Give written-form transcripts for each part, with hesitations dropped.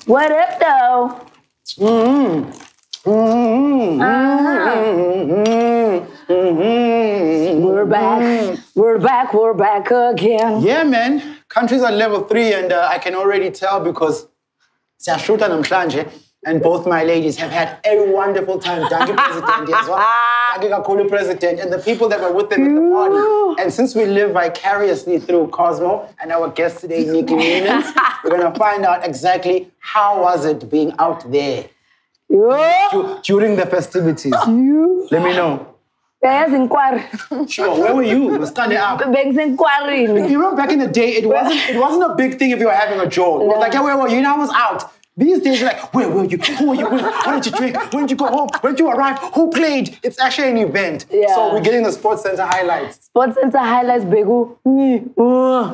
What up, though? We're back. We're back. We're back again. Yeah, man. Countries on level 3, and I can already tell because siyashuta namhlanje, and both my ladies have had a wonderful time. Thank you, President. Yes, thank you, Kakulu President, and the people that were with them at the party. And since we live vicariously through Cosmo and our guest today, Nikki Newlands, we're gonna find out exactly how was it being out there during the festivities. Let me know. Sure, where were you? You standing up. You remember back in the day, it wasn't a big thing if you were having a joke. It was like, yeah, where were you? And I was out. These days, you're like, where were you? Who were you with? What did you drink? When did you go home? When did you arrive? Who played? It's actually an event. Yeah. So we're getting the Sports Center highlights. Sports Center highlights, Begu. Sure.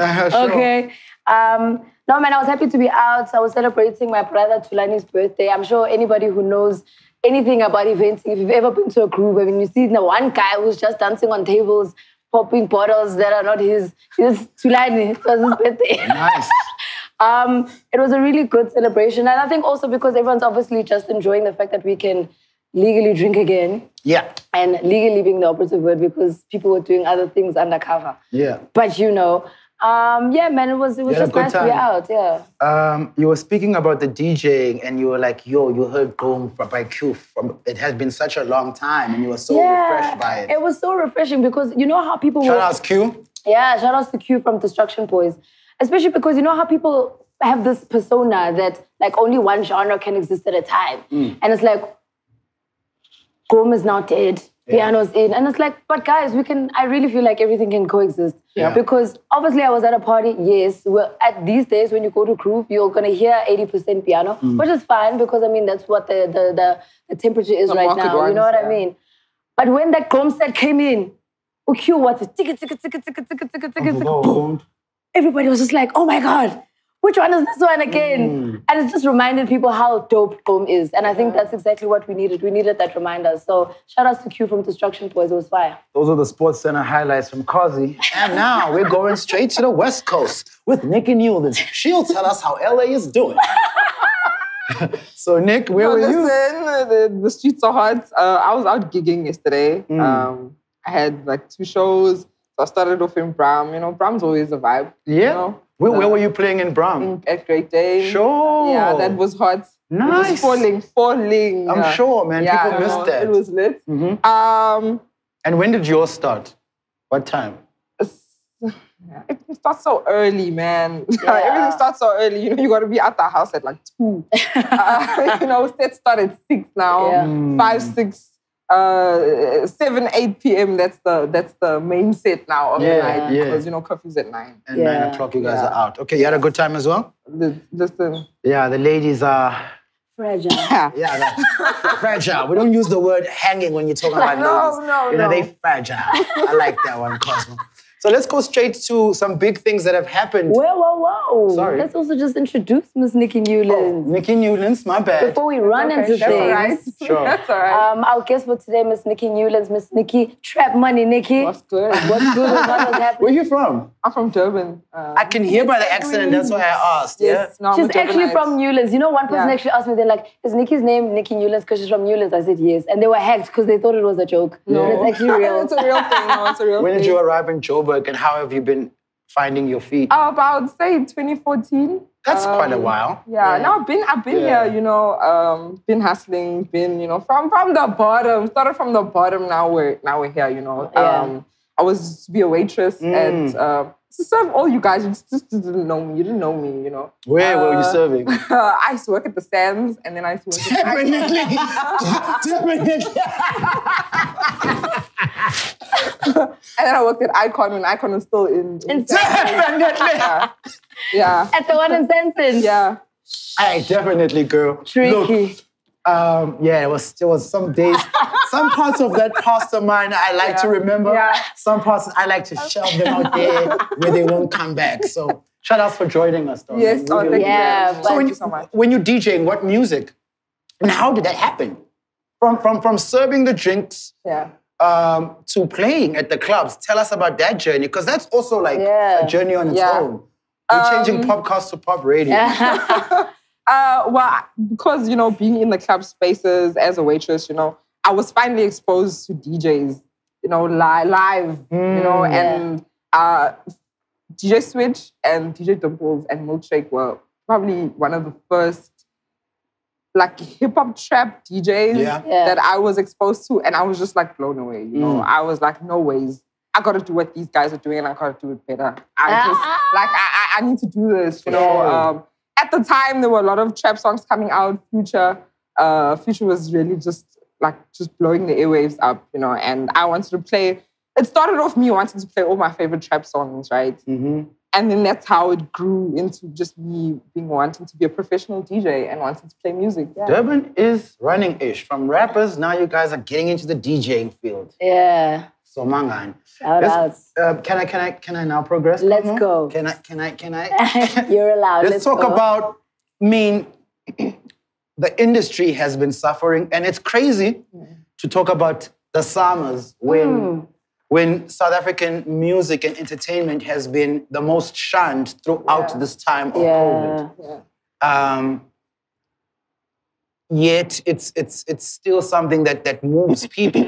Okay. No, man, I was happy to be out. I was celebrating my brother Tulani's birthday. I'm sure anybody who knows anything about eventing, if you've ever been to a group, I mean, you see the one guy who's just dancing on tables, popping bottles that are not his. It's Tulani. It was his birthday. Nice. It was a really good celebration. And I think also because everyone's obviously just enjoying the fact that we can legally drink again. Yeah. And legally being the operative word because people were doing other things undercover. Yeah. But yeah, man, it was just nice to be out, yeah. You were speaking about the DJing and you were like, yo, you heard Boom by Q. It has been such a long time and you were so refreshed by it. It was so refreshing because you know how people Shout outs Q. Yeah, shout outs to Q from Destruction Boys. Especially because you know how people have this persona that like only one genre can exist at a time. And it's like, Boom is now dead. Piano's in. And it's like, but guys, I really feel like everything can coexist. Yeah. Because obviously I was at a party, yes. Well, at these days, when you go to Groove, you're going to hear 80% piano, which is fine because, I mean, that's what the temperature is right now. You know what I mean? But when that drum set came in, Q was boom. Everybody was just like, oh my God, which one is this one again? And it just reminded people how dope Boom is. And I think that's exactly what we needed. We needed that reminder. So shout outs to Q from Destruction Boys. It was fire. Those are the Sports Center highlights from Kazi. And now we're going straight to the West Coast with Nikki Newlands. She'll tell us how LA is doing. So Nick, where were you? Listen, the streets are hot. I was out gigging yesterday. I had like 2 shows. So I started off in Bram. You know, Bram's always a vibe. Yeah. You know? Where were you playing in Bram? At Great Dane. Sure. Yeah, that was hot. Nice. It was falling. I'm sure, man. People missed that. It was lit. And when did yours start? What time? It starts so early, man. Everything starts so early. You know, you got to be at the house at like 2. You know, sets start at 6 now. Yeah. 5, 6. 7, 8 p.m. That's the main set now of the night because you know curfew's at 9. And 9 o'clock you guys are out. Okay, you had a good time as well? Listen. Yeah, the ladies are fragile. Fragile. We don't use the word hanging when you're talking about ladies. No. You know, they fragile. I like that one, Cosmo. So let's go straight to some big things that have happened. Whoa. Sorry. Let's also just introduce Miss Nikki Newlands. Nikki Newlands, my bad. Before we run into things. Right. Sure. That's all right. Our guest for today, Miss Nikki Newlands. Miss Nikki, Trap Money, Nikki. What's good? What's good? What was happening? Where are you from? I'm from Durban. I can hear by the accent and that's why I asked. Yes, Yeah. no, She's actually from Newlands. You know, one person actually asked me, they're like, is Nikki's name Nikki Newlands because she's from Newlands? I said, yes. And they were hacked because they thought it was a joke. No. But it's actually real. It's a real thing. No, it's a real thing. When did you arrive in Joburg and how have you been finding your feet? About, say, 2014. That's quite a while. Yeah, no, I've been here, you know, been hustling, been, you know, from the bottom, started from the bottom, now we're here, you know. I was to be a waitress and to serve all you guys, you just didn't know me. You didn't know me, you know. Where were you serving? I used to work at the Sands and then I used to work at Definitely. And then I worked at Icon when Icon was still in Definitely. Yeah. At the one in Senton. Yeah. Hey, definitely, girl. Tricky. Look, there was some days, some parts of that past of mine I like to remember. Yeah. Some parts I like to shelve them out there where they won't come back. So shout out for joining us, though. Yes, thank you. So Thank you so much. when you're DJing, what music? And how did that happen? From serving the drinks to playing at the clubs. Tell us about that journey, because that's also like a journey on its own. We're changing podcast to pop radio. Well, because, being in the club spaces as a waitress, I was finally exposed to DJs, live, and DJ Switch and DJ Dimples and Milkshake were probably one of the first hip-hop trap DJs that I was exposed to, and I was just blown away, I was like, no ways. I got to do what these guys are doing, and I got to do it better. I need to do this, At the time, there were a lot of trap songs coming out. Future was really just blowing the airwaves up, and I wanted to play. It started off me wanting to play all my favorite trap songs, right? Mm-hmm. And then that's how it grew into just me wanting to be a professional DJ and wanting to play music. Yeah. Durban is running-ish. From rappers, now you guys are getting into the DJing field. Yeah. So mangan. Shout outs. Can I now progress? Let's go. Can I? You're allowed. Let's talk about, the industry has been suffering, and it's crazy to talk about the summers when South African music and entertainment has been the most shunned throughout this time of COVID. Yeah. Yet it's still something that moves people,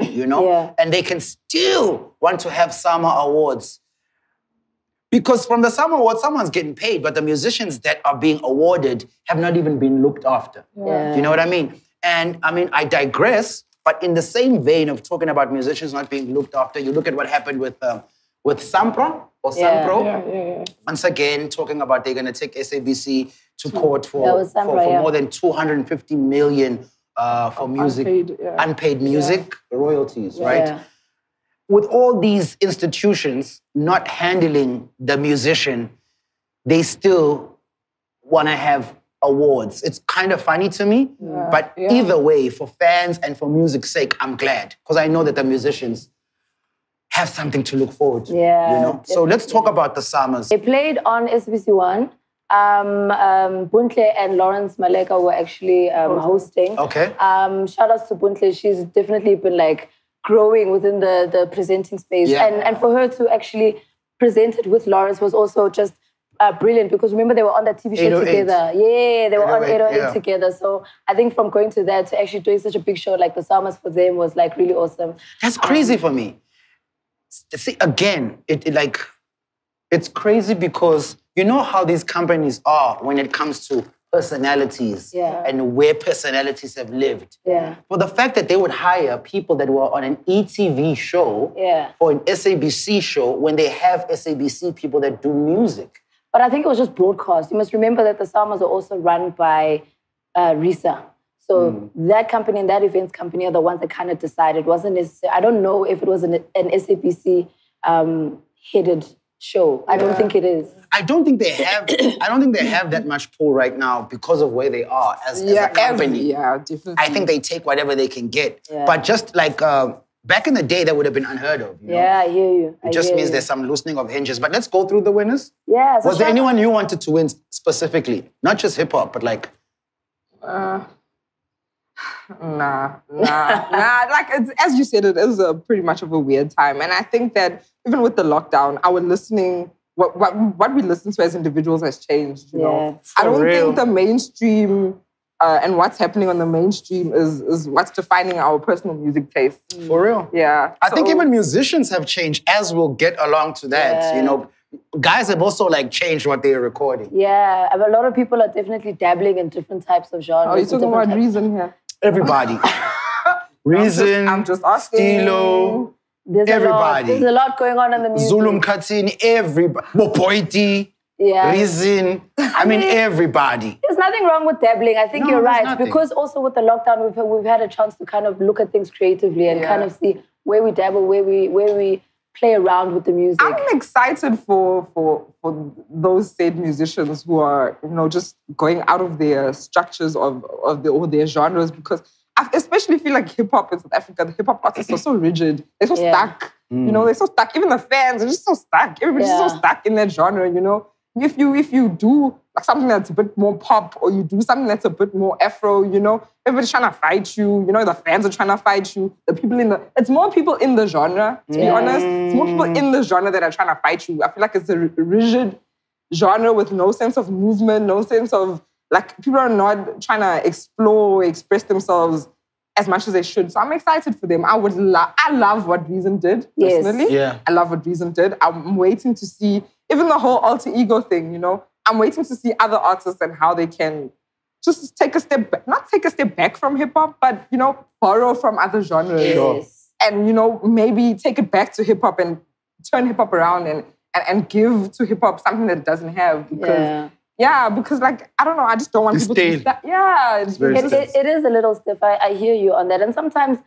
and they can still want to have summer awards. Because from the summer awards, someone's getting paid, but the musicians that are being awarded have not even been looked after. Yeah. Do you know what I mean? And I digress, but in the same vein of talking about musicians not being looked after, you look at what happened with Sampro or Sampro. Yeah. Once again, talking about they're going to take SABC to court for more than 250 million for music, unpaid music royalties, right? With all these institutions not handling the musician, they still want to have awards. It's kind of funny to me, but either way, for fans and for music's sake, I'm glad, because I know that the musicians have something to look forward to. Yeah, So let's talk about the summers. They played on SBC One. Buntle and Lawrence Maleka were actually hosting. Okay. Shout outs to Buntle. She's definitely been growing within the presenting space. Yeah. And for her to actually present it with Lawrence was also just brilliant, because remember they were on that TV show together. Yeah, they were on 808 together. So I think from going to that to actually doing such a big show like the Summers for them was really awesome. That's crazy for me. See, again, it's crazy because you know how these companies are when it comes to personalities and where personalities have lived. Yeah. For the fact that they would hire people that were on an ETV show or an SABC show when they have SABC people that do music. But I think it was just broadcast. You must remember that the Summers are also run by Risa. So that company and that events company are the ones that kind of decided. Wasn't necessary. I don't know if it was an SABC headed show. I don't think it is. I don't think they have. I don't think they have that much pull right now because of where they are as a company. Definitely. I think they take whatever they can get. Yeah. But just back in the day, that would have been unheard of. Yeah, I hear you. It just means there's some loosening of hinges. But let's go through the winners. Yeah. Was there anyone you wanted to win specifically? Not just hip hop, but Nah. It's, as you said, it is pretty much of a weird time. And I think that even with the lockdown, our listening, what we listen to as individuals has changed. You know? I don't think the mainstream and what's happening on the mainstream is what's defining our personal music taste. For real? Yeah. I think even musicians have changed, as we'll get along to that. Yeah. Guys have also changed what they're recording. Yeah, a lot of people are definitely dabbling in different types of genres. Oh, you're talking about Reason here? Everybody. Reason, I'm just asking. Stilo, everybody. There's a lot going on in the music. Zulu, Makhathini, everybody. Mopoiti, Reason. I mean, everybody. There's nothing wrong with dabbling. I think you're right. Nothing. Because also with the lockdown, we've had a chance to kind of look at things creatively and kind of see where we dabble, where we play around with the music. I'm excited for those said musicians who are, just going out of their structures of their genres, because I especially feel like hip-hop in South Africa, the hip-hop artists are so rigid. They're so stuck. They're so stuck. Even the fans are just so stuck. Everybody's so stuck in that genre, If you do something that's a bit more pop, or you do something that's a bit more Afro, everybody's trying to fight you. The fans are trying to fight you. It's more people in the genre, to be honest. It's more people in the genre that are trying to fight you. I feel like it's a rigid genre with no sense of movement, no sense of like people are not trying to explore, express themselves as much as they should. So I'm excited for them. I love what Reason did, personally. Yeah. I love what Reason did. I'm waiting to see, even the whole alter ego thing, you know, I'm waiting to see other artists and how they can just take a step back, not take a step back from hip-hop, but, you know, borrow from other genres. Yes. And, you know, maybe take it back to hip-hop and turn hip-hop around and give to hip-hop something that it doesn't have. Because, because like, I don't know, I just don't want people to... It is a little stiff. I hear you on that. And sometimes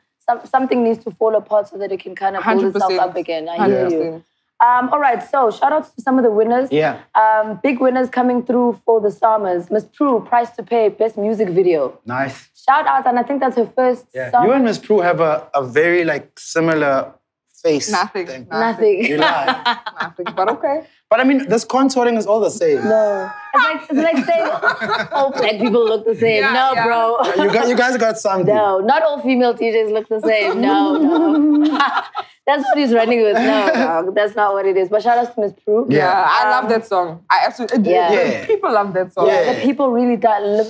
something needs to fall apart so that it can kind of pull itself up again. I hear you. All right, so shout outs to some of the winners. Yeah. Big winners coming through for the Summers. Miss Prue, Price to Pay, Best Music Video. Nice. Shout out, and I think that's her first song. You and Miss Prue have a very like similar face. Nothing. You lie. Nothing, but okay. But I mean, this contouring is all the same. No. It's like saying all black people look the same. Bro. You guys got something. No, not all female teachers look the same. No. That's what he's running with. No, that's not what it is. But shout out to Miss Prue. Yeah, I love that song. I absolutely people love that song. Yeah, the people really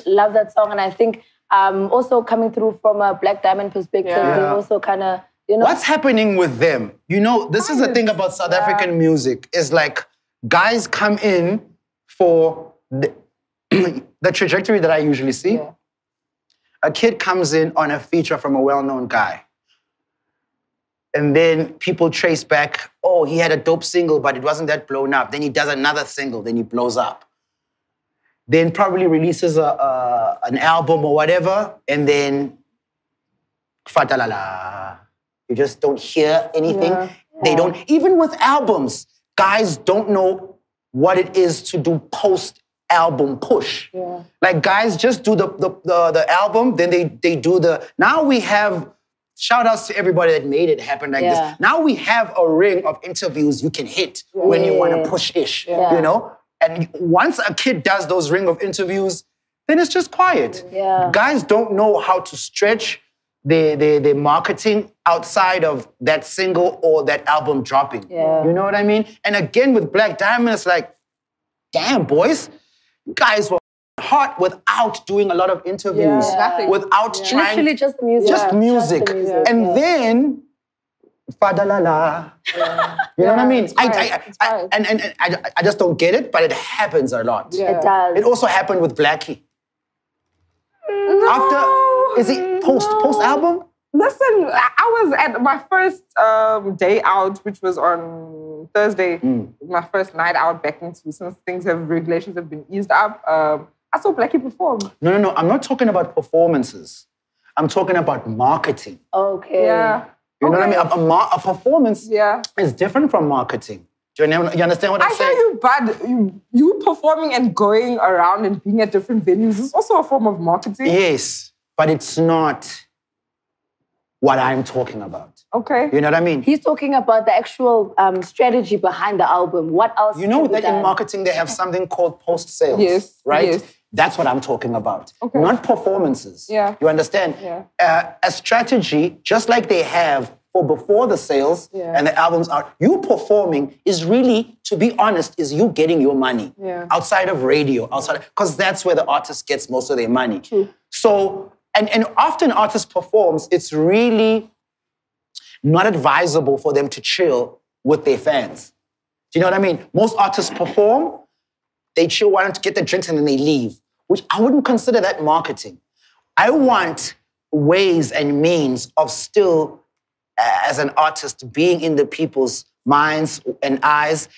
love that song. And I think also coming through from a Black Diamond perspective, they also kind of, you know. What's happening with them? You know, this is the thing about South African music, is like guys come in for the trajectory that I usually see. Yeah. A kid comes in on a feature from a well-known guy. And then people trace back, oh, he had a dope single, but it wasn't that blown up. Then he does another single, then he blows up. Then probably releases an album or whatever, and then fatalala. You just don't hear anything. Yeah. They don't, even with albums, guys don't know what it is to do post-album push. Yeah. Like guys just do the album, then they do the, now we have, shout outs to everybody that made it happen like this. Now we have a ring of interviews you can hit when you want to push-ish, you know? And once a kid does those ring of interviews, then it's just quiet. Yeah. Guys don't know how to stretch their marketing outside of that single or that album dropping. Yeah. You know what I mean? And again, with Black Diamond, it's like, damn, boys, you guys were hot without doing a lot of interviews, without trying... Literally just music. Just music. And then, fadalala. You know what I mean? I just don't get it, but it happens a lot. Yeah. It does. It also happened with Blackie. No. After, is it post-album? Listen, I was at my first day out, which was on Thursday, my first night out back into, since regulations have been eased up. I saw Blackie perform. No. I'm not talking about performances. I'm talking about marketing. Okay. Yeah. You know what I mean? A performance is different from marketing. Do you understand what I'm saying? I hear you, but you performing and going around and being at different venues is also a form of marketing. Yes, but it's not what I'm talking about. Okay. You know what I mean? He's talking about the actual strategy behind the album. What else? You know that in marketing they have something called post-sales, right? Yes. That's what I'm talking about. Okay. Not performances. Yeah. You understand? Yeah. A strategy, just like they have for before the sales and the albums are, you performing is really, to be honest, is you getting your money outside of radio, because that's where the artist gets most of their money. True. So, and often artists performs, it's really not advisable for them to chill with their fans. Do you know what I mean? Most artists perform, they chill, want to get the drinks, and then they leave, which I wouldn't consider that marketing. I want ways and means of still, as an artist, being in the people's minds and eyes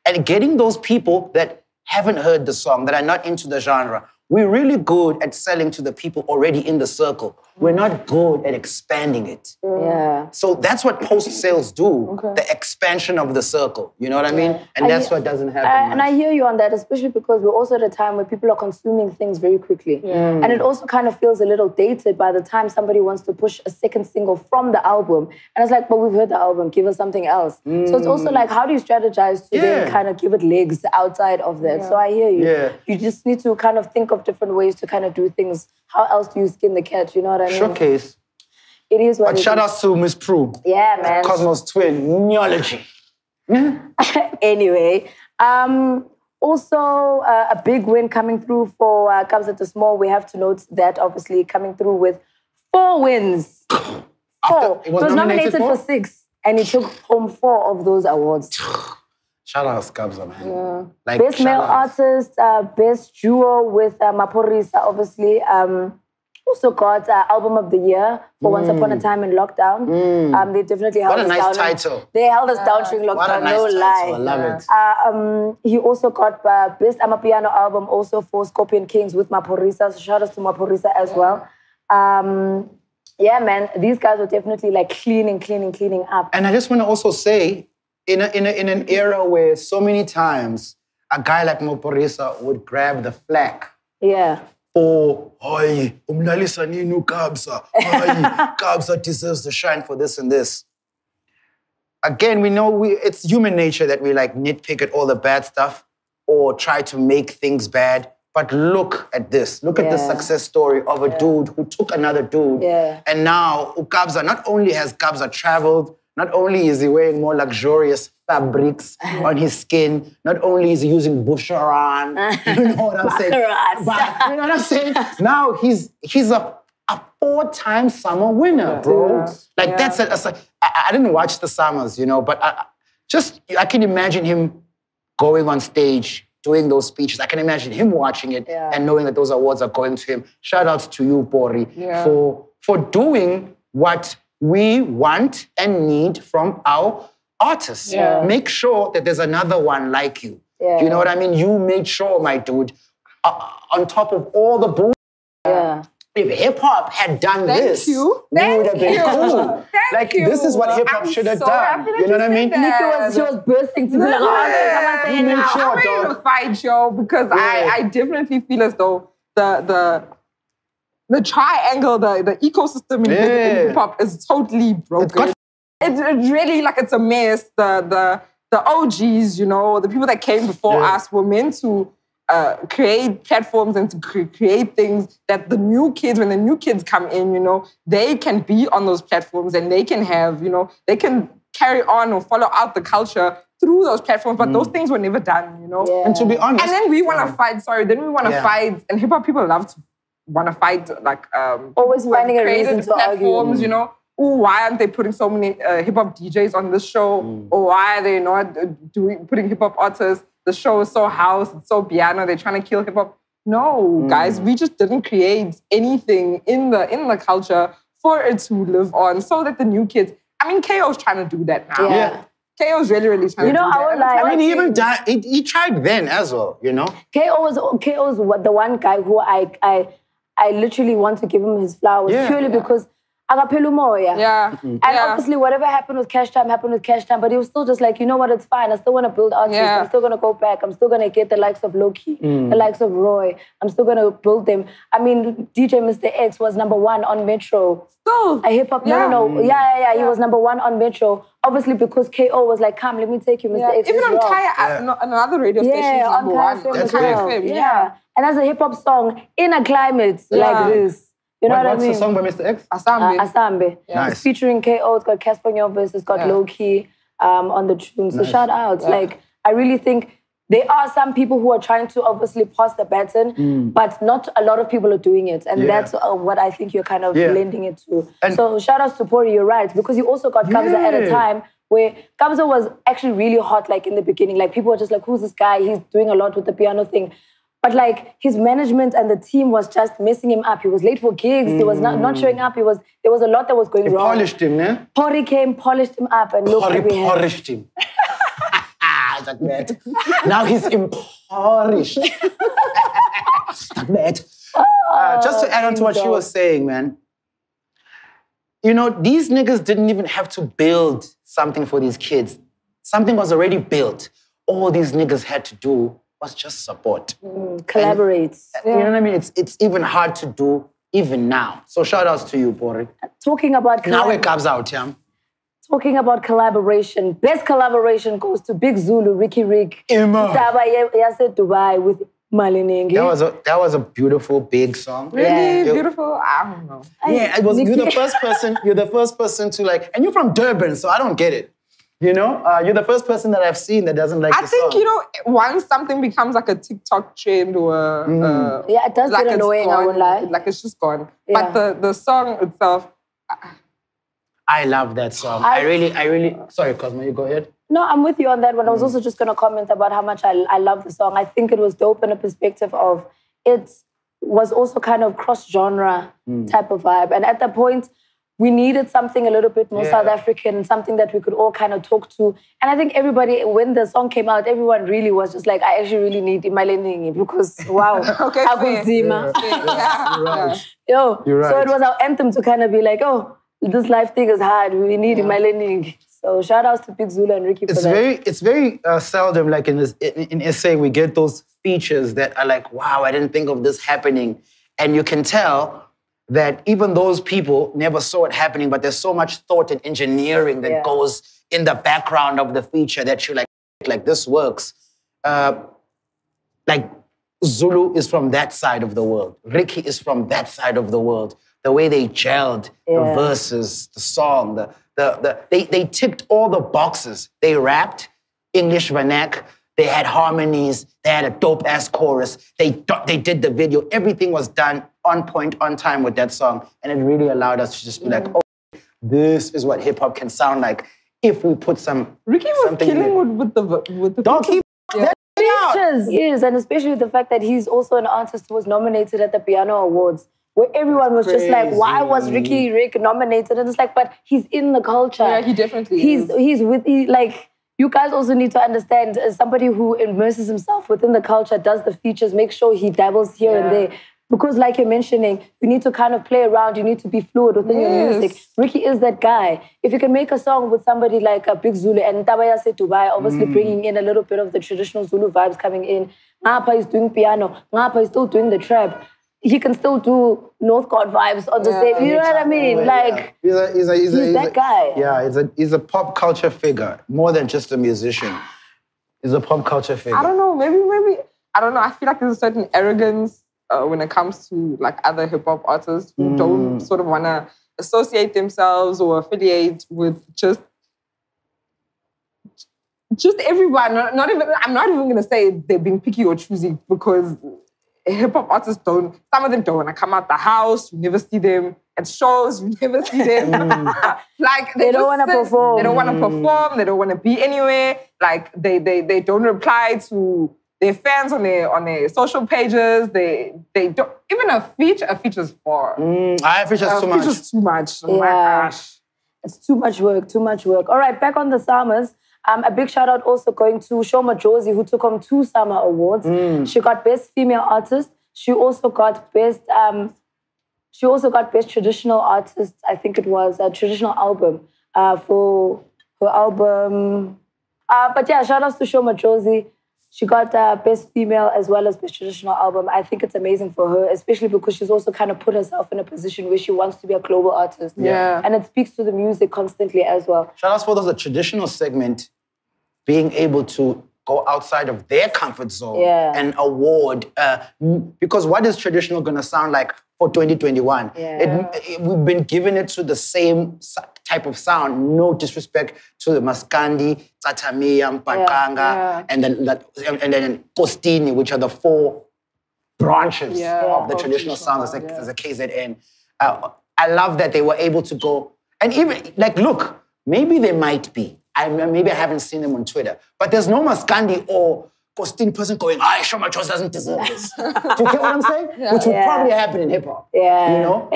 and getting those people that haven't heard the song, that are not into the genre. We're really good at selling to the people already in the circle. We're not good at expanding it. Yeah. So that's what post-sales do, the expansion of the circle. You know what I mean? And that's what doesn't happen. And I hear you on that, especially because we're also at a time where people are consuming things very quickly. And it also kind of feels a little dated by the time somebody wants to push a second single from the album. And it's like, but we've heard the album, give us something else. So it's also like, how do you strategize to then kind of give it legs outside of that? So I hear you. You just need to kind of think of different ways to kind of do things. How else do you skin the cat? You know what I mean? Showcase. It is what it is. Shout out to Miss Prue. Yeah, man. Cosmo's twin, neology. Anyway, Also, a big win coming through for Kabza De Small. We have to note that, obviously, coming through with 4 wins. 4. He was nominated for 6, and he took home 4 of those awards. Shout out Kabza, man. Yeah. Like, best male artist, best duo with Maphorisa, obviously. Also got Album of the Year for Once Upon a Time in Lockdown. They definitely held us down. What a nice title. They held us down during lockdown, what a nice title. Lie. I love it. He also got Best Amapiano Album also for Scorpion Kings with Maphorisa. So shout out to Maphorisa as well. Yeah, man, these guys were definitely like cleaning up. And I just want to also say, in an era where so many times a guy like Maphorisa would grab the flack. Yeah. Oh, hayi, umlalisa nini uKabza? Hayi, Kabza deserves the shine for this and this. Again, we know it's human nature that we like nitpick at all the bad stuff or try to make things bad. But look at this. Look at the success story of a dude who took another dude. Yeah. And now Kabza, not only has Kabza traveled, not only is he wearing more luxurious fabrics on his skin, not only is he using Busharan, you know what I'm saying? But, you know what I'm saying? Now he's a 4-time summer winner, bro. That's I didn't watch the summers, you know, but I can imagine him going on stage, doing those speeches. I can imagine him watching it and knowing that those awards are going to him. Shout out to you, Bori, for doing what we want and need from our artists. Yeah. Make sure that there's another one like you. Yeah. You know what I mean? You made sure, my dude, on top of all the bull. Yeah. If hip-hop had done this, we would have been cool. This is what hip-hop should have done. You know what I mean? She was bursting to be like, I'm ready to fight, yo, because I definitely feel as though the triangle, the ecosystem in hip-hop is totally broken. It's really like it's a mess. The OGs, you know, the people that came before us were meant to create platforms and to create things that the new kids, when the new kids come in, you know, they can be on those platforms and they can have, you know, they can carry on or follow out the culture through those platforms, but those things were never done, you know? Yeah. And to be honest... And then we want to fight, fight, and hip-hop people want to fight, like... always finding a reason to platforms, argue. You know? Ooh, why aren't they putting so many hip-hop DJs on this show? Or why are they not putting hip-hop artists? The show is so house, it's so piano, they're trying to kill hip-hop. No, guys, we just didn't create anything in the culture for it to live on so that the new kids... I mean, KO's trying to do that now. Yeah. KO's really trying to do that. I mean, he even died. He tried then as well, you know? KO is the one guy who I literally want to give him his flowers purely because agaphela umoya. Yeah. And obviously whatever happened with Cash Time, but he was still just like, you know what, it's fine. I still want to build artists. I'm still going to go back. I'm still going to get the likes of Loki, the likes of Roy. I'm still going to build them. I mean, DJ Mr. X was #1 on Metro. Still. A hip-hop, no. Yeah. He was #1 on Metro. Obviously because KO was like, come, let me take you, Mr. X. Even on Kaya, another radio station is #1. That's great. Yeah. And that's a hip-hop song in a climate like this. You know what I mean? What's the song by Mr. X? Asambe. Nice. It's featuring KO. It's got Casper Nyovus. It's got Loki on the tune. So shout out. Like, I really think there are some people who are trying to obviously pass the baton, but not a lot of people are doing it. And that's what I think you're kind of lending it to. And so shout out to Pori, you're right. Because you also got Kabza at a time where Kabza was actually really hot, like in the beginning. Like people were just like, who's this guy? He's doing a lot with the piano thing. But like his management and the team was just messing him up. He was late for gigs. He was not showing up. There was a lot that was going wrong. Polished him, yeah? Pori came, polished him up, and look what we had. Polished him. That bad. Now he's impoverished. That bad. Just to add on to what she was saying, man. You know, these niggas didn't even have to build something for these kids. Something was already built. All these niggas had to do was just support. Collaborate. You know what I mean? It's even hard to do even now. So shout outs to you, Pori. Talking about now it comes out, yeah. Talking about collaboration, best collaboration goes to Big Zulu, Ricky Rick. Dubai with Maliningi. That was a beautiful, big song. Really beautiful? I don't know. Yeah, it was. You're the first person to like, and you're from Durban, so I don't get it. You know, you're the first person that I've seen that doesn't like the song. I think, you know, once something becomes like a TikTok trend or... yeah, it does like get annoying, I won't lie. Like it's just gone. Yeah. But the song itself... I love that song. I really... Sorry, Cosmo, you go ahead. No, I'm with you on that one. I was also just going to comment about how much I love the song. I think it was dope in a perspective of it was also kind of cross-genre type of vibe. And at that point, we needed something a little bit more South African, something that we could all kind of talk to. And I think everybody, when the song came out, everyone really was just like, I actually really need Imalenini because, wow, okay, Aguzima. You're right. So it was our anthem to kind of be like, oh, this life thing is hard. We need Imalenini. So shout outs to Big Zulu and Ricky for that. It's very seldom, like in SA, we get those features that are like, wow, I didn't think of this happening. And you can tell that even those people never saw it happening, but there's so much thought and engineering that goes in the background of the feature that you're like this works. Like Zulu is from that side of the world. Ricky is from that side of the world. The way they gelled, the verses, the song, they ticked all the boxes. They rapped English vernac. They had harmonies. They had a dope-ass chorus. They did the video. Everything was done on point, on time with that song. And it really allowed us to just be like, oh, this is what hip-hop can sound like if we put some... Ricky was killing with the... Don't keep that features. Yes, and especially the fact that he's also an artist who was nominated at the Piano Awards, where everyone was just like, why was Rick nominated? And it's like, but he's in the culture. Yeah, he definitely is. He's with, like... You guys also need to understand, as somebody who immerses himself within the culture, does the features, make sure he dabbles here and there. Because like you're mentioning, you need to kind of play around, you need to be fluid within your music. Ricky is that guy. If you can make a song with somebody like a Big Zulu and Tabaya Se Dubai, obviously bringing in a little bit of the traditional Zulu vibes coming in. Ngapha is doing piano, Ngapha is still doing the trap. He can still do Northcote vibes on the same, you know what I mean? Like, he's that guy. Yeah, he's a pop culture figure, more than just a musician. He's a pop culture figure. I don't know, maybe, I don't know, I feel like there's a certain arrogance when it comes to like other hip-hop artists who don't sort of want to associate themselves or affiliate with just everyone. I'm not even going to say they're being picky or choosy because hip-hop artists some of them don't want to come out the house, you never see them at shows, you never see them. Like they don't want to perform. They don't want to perform, they don't want to be anywhere. Like they don't reply to their fans on their social pages. They don't, even a feature's for. A feature's too much. Feature's too much. Yeah. Oh my gosh. It's too much work. All right, back on the summers. A big shout out also going to Shoma Josie, who took home 2 summer awards. She got Best Female Artist. She also got Best Traditional Artist. I think it was a traditional album for her album. But yeah, shout outs to Shoma Josie. She got Best Female as well as Best Traditional Album. I think it's amazing for her, especially because she's also kind of put herself in a position where she wants to be a global artist. Yeah. And it speaks to the music constantly as well. Shout outs for the traditional segment being able to go outside of their comfort zone and award. Because what is traditional going to sound like for 2021? We've been giving it to the same type of sound. No disrespect to the Maskandi, Tsatamia, Mpakanga, and then Kostini, which are the 4 branches of the traditional sounds as a KZN. I love that they were able to go, and even, like, look, maybe they might be. Maybe I haven't seen them on Twitter, but there's no Maskandi or Costine person going, Shoma Josie doesn't deserve this. Do you get what I'm saying? Which would probably happen in hip-hop. Yeah. You know?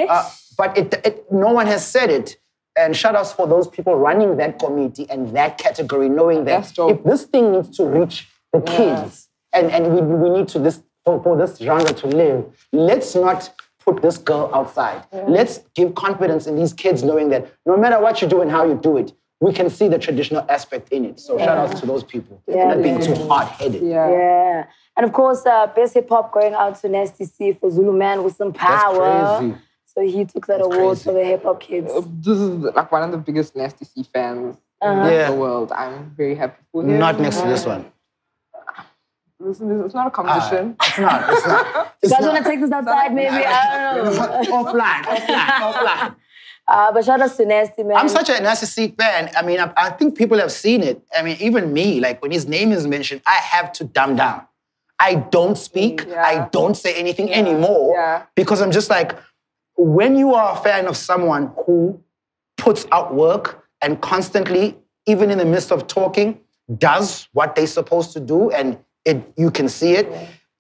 But no one has said it. And shout-outs for those people running that committee and that category, knowing that if this thing needs to reach the kids and we need to for this genre to live, let's not put this girl outside. Let's give confidence in these kids knowing that no matter what you do and how you do it, we can see the traditional aspect in it. So shout outs to those people. Not being too hard-headed. Yeah. And of course, Best Hip Hop going out to Nasty C for Zulu Man with some power. That's crazy. So he took that award for the hip hop kids. This is like one of the biggest Nasty C fans in the world. I'm very happy for him. Not next to this one. Listen, it's not a competition. It's not. You guys want to take this outside, maybe? I don't know. Offline. But shout out to Nasty, man. I'm such a Nasty fan. I mean, I think people have seen it. I mean, even me, like when his name is mentioned, I have to dumb down. I don't speak. I don't say anything anymore because I'm just like, when you are a fan of someone who puts out work and constantly, even in the midst of talking, does what they're supposed to do and you can see it,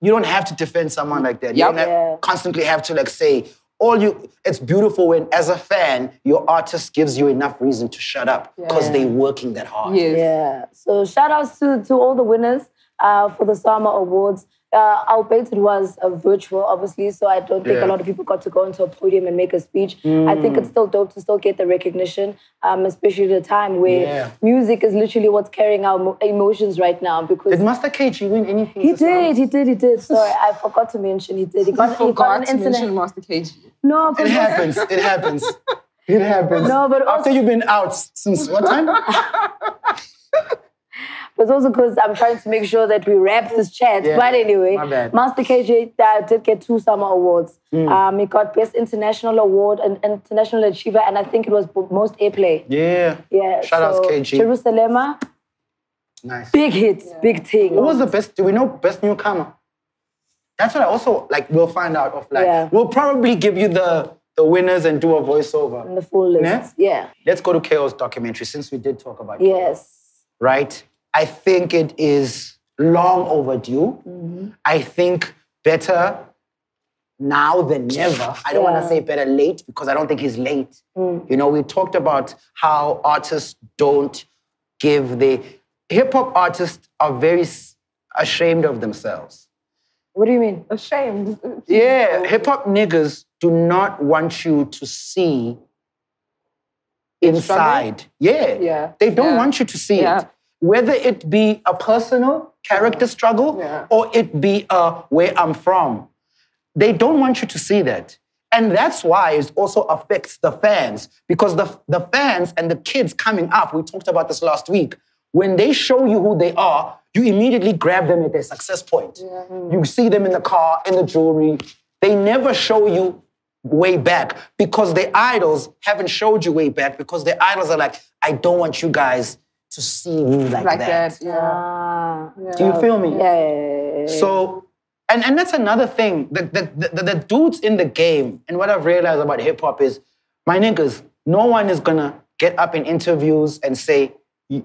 you don't have to defend someone like that. You don't constantly have to like say, it's beautiful when, as a fan, your artist gives you enough reason to shut up because they're working that hard. Yeah. So shout outs to all the winners for the Summer Awards. Albeit it was virtual, obviously, so I don't think a lot of people got to go into a podium and make a speech. I think it's still dope to still get the recognition, especially at a time where music is literally what's carrying our emotions right now. Because did Master KG win anything? He did. Sorry, I forgot to mention he did. He got an internet. Master KG. No, it happens. It happens. It happens. No, but after you've been out since what time? But also because I'm trying to make sure that we wrap this chat. But anyway, Master KJ did get 2 Summer Awards. He got Best International Award and International Achiever, and I think it was most airplay. Yeah. Shout out KJ. Jerusalem. Nice. Big hits, big thing. What was the best? Do we know best newcomer? That's what I also like. We'll find out offline. Yeah. We'll probably give you the winners and do a voiceover. And the full list. Yeah. Let's go to KO's documentary since we did talk about it. Yes. Right? I think it is long overdue. I think better now than never. I don't want to say better late because I don't think he's late. You know, we talked about how artists don't give hip-hop artists are very ashamed of themselves. What do you mean? Ashamed? Yeah, hip-hop niggas do not want you to see inside. Yeah. They don't want you to see it. Whether it be a personal character struggle or it be where I'm from. They don't want you to see that. And that's why it also affects the fans. Because the fans and the kids coming up, we talked about this last week, when they show you who they are, you immediately grab them at their success point. You see them in the car, in the jewelry. They never show you way back because their idols haven't showed you way back because their idols are like, I don't want you guys to see me like that. Do you feel me? Yeah. So, and that's another thing. The dudes in the game, and what I've realized about hip-hop is, my niggas, no one is gonna get up in interviews and say,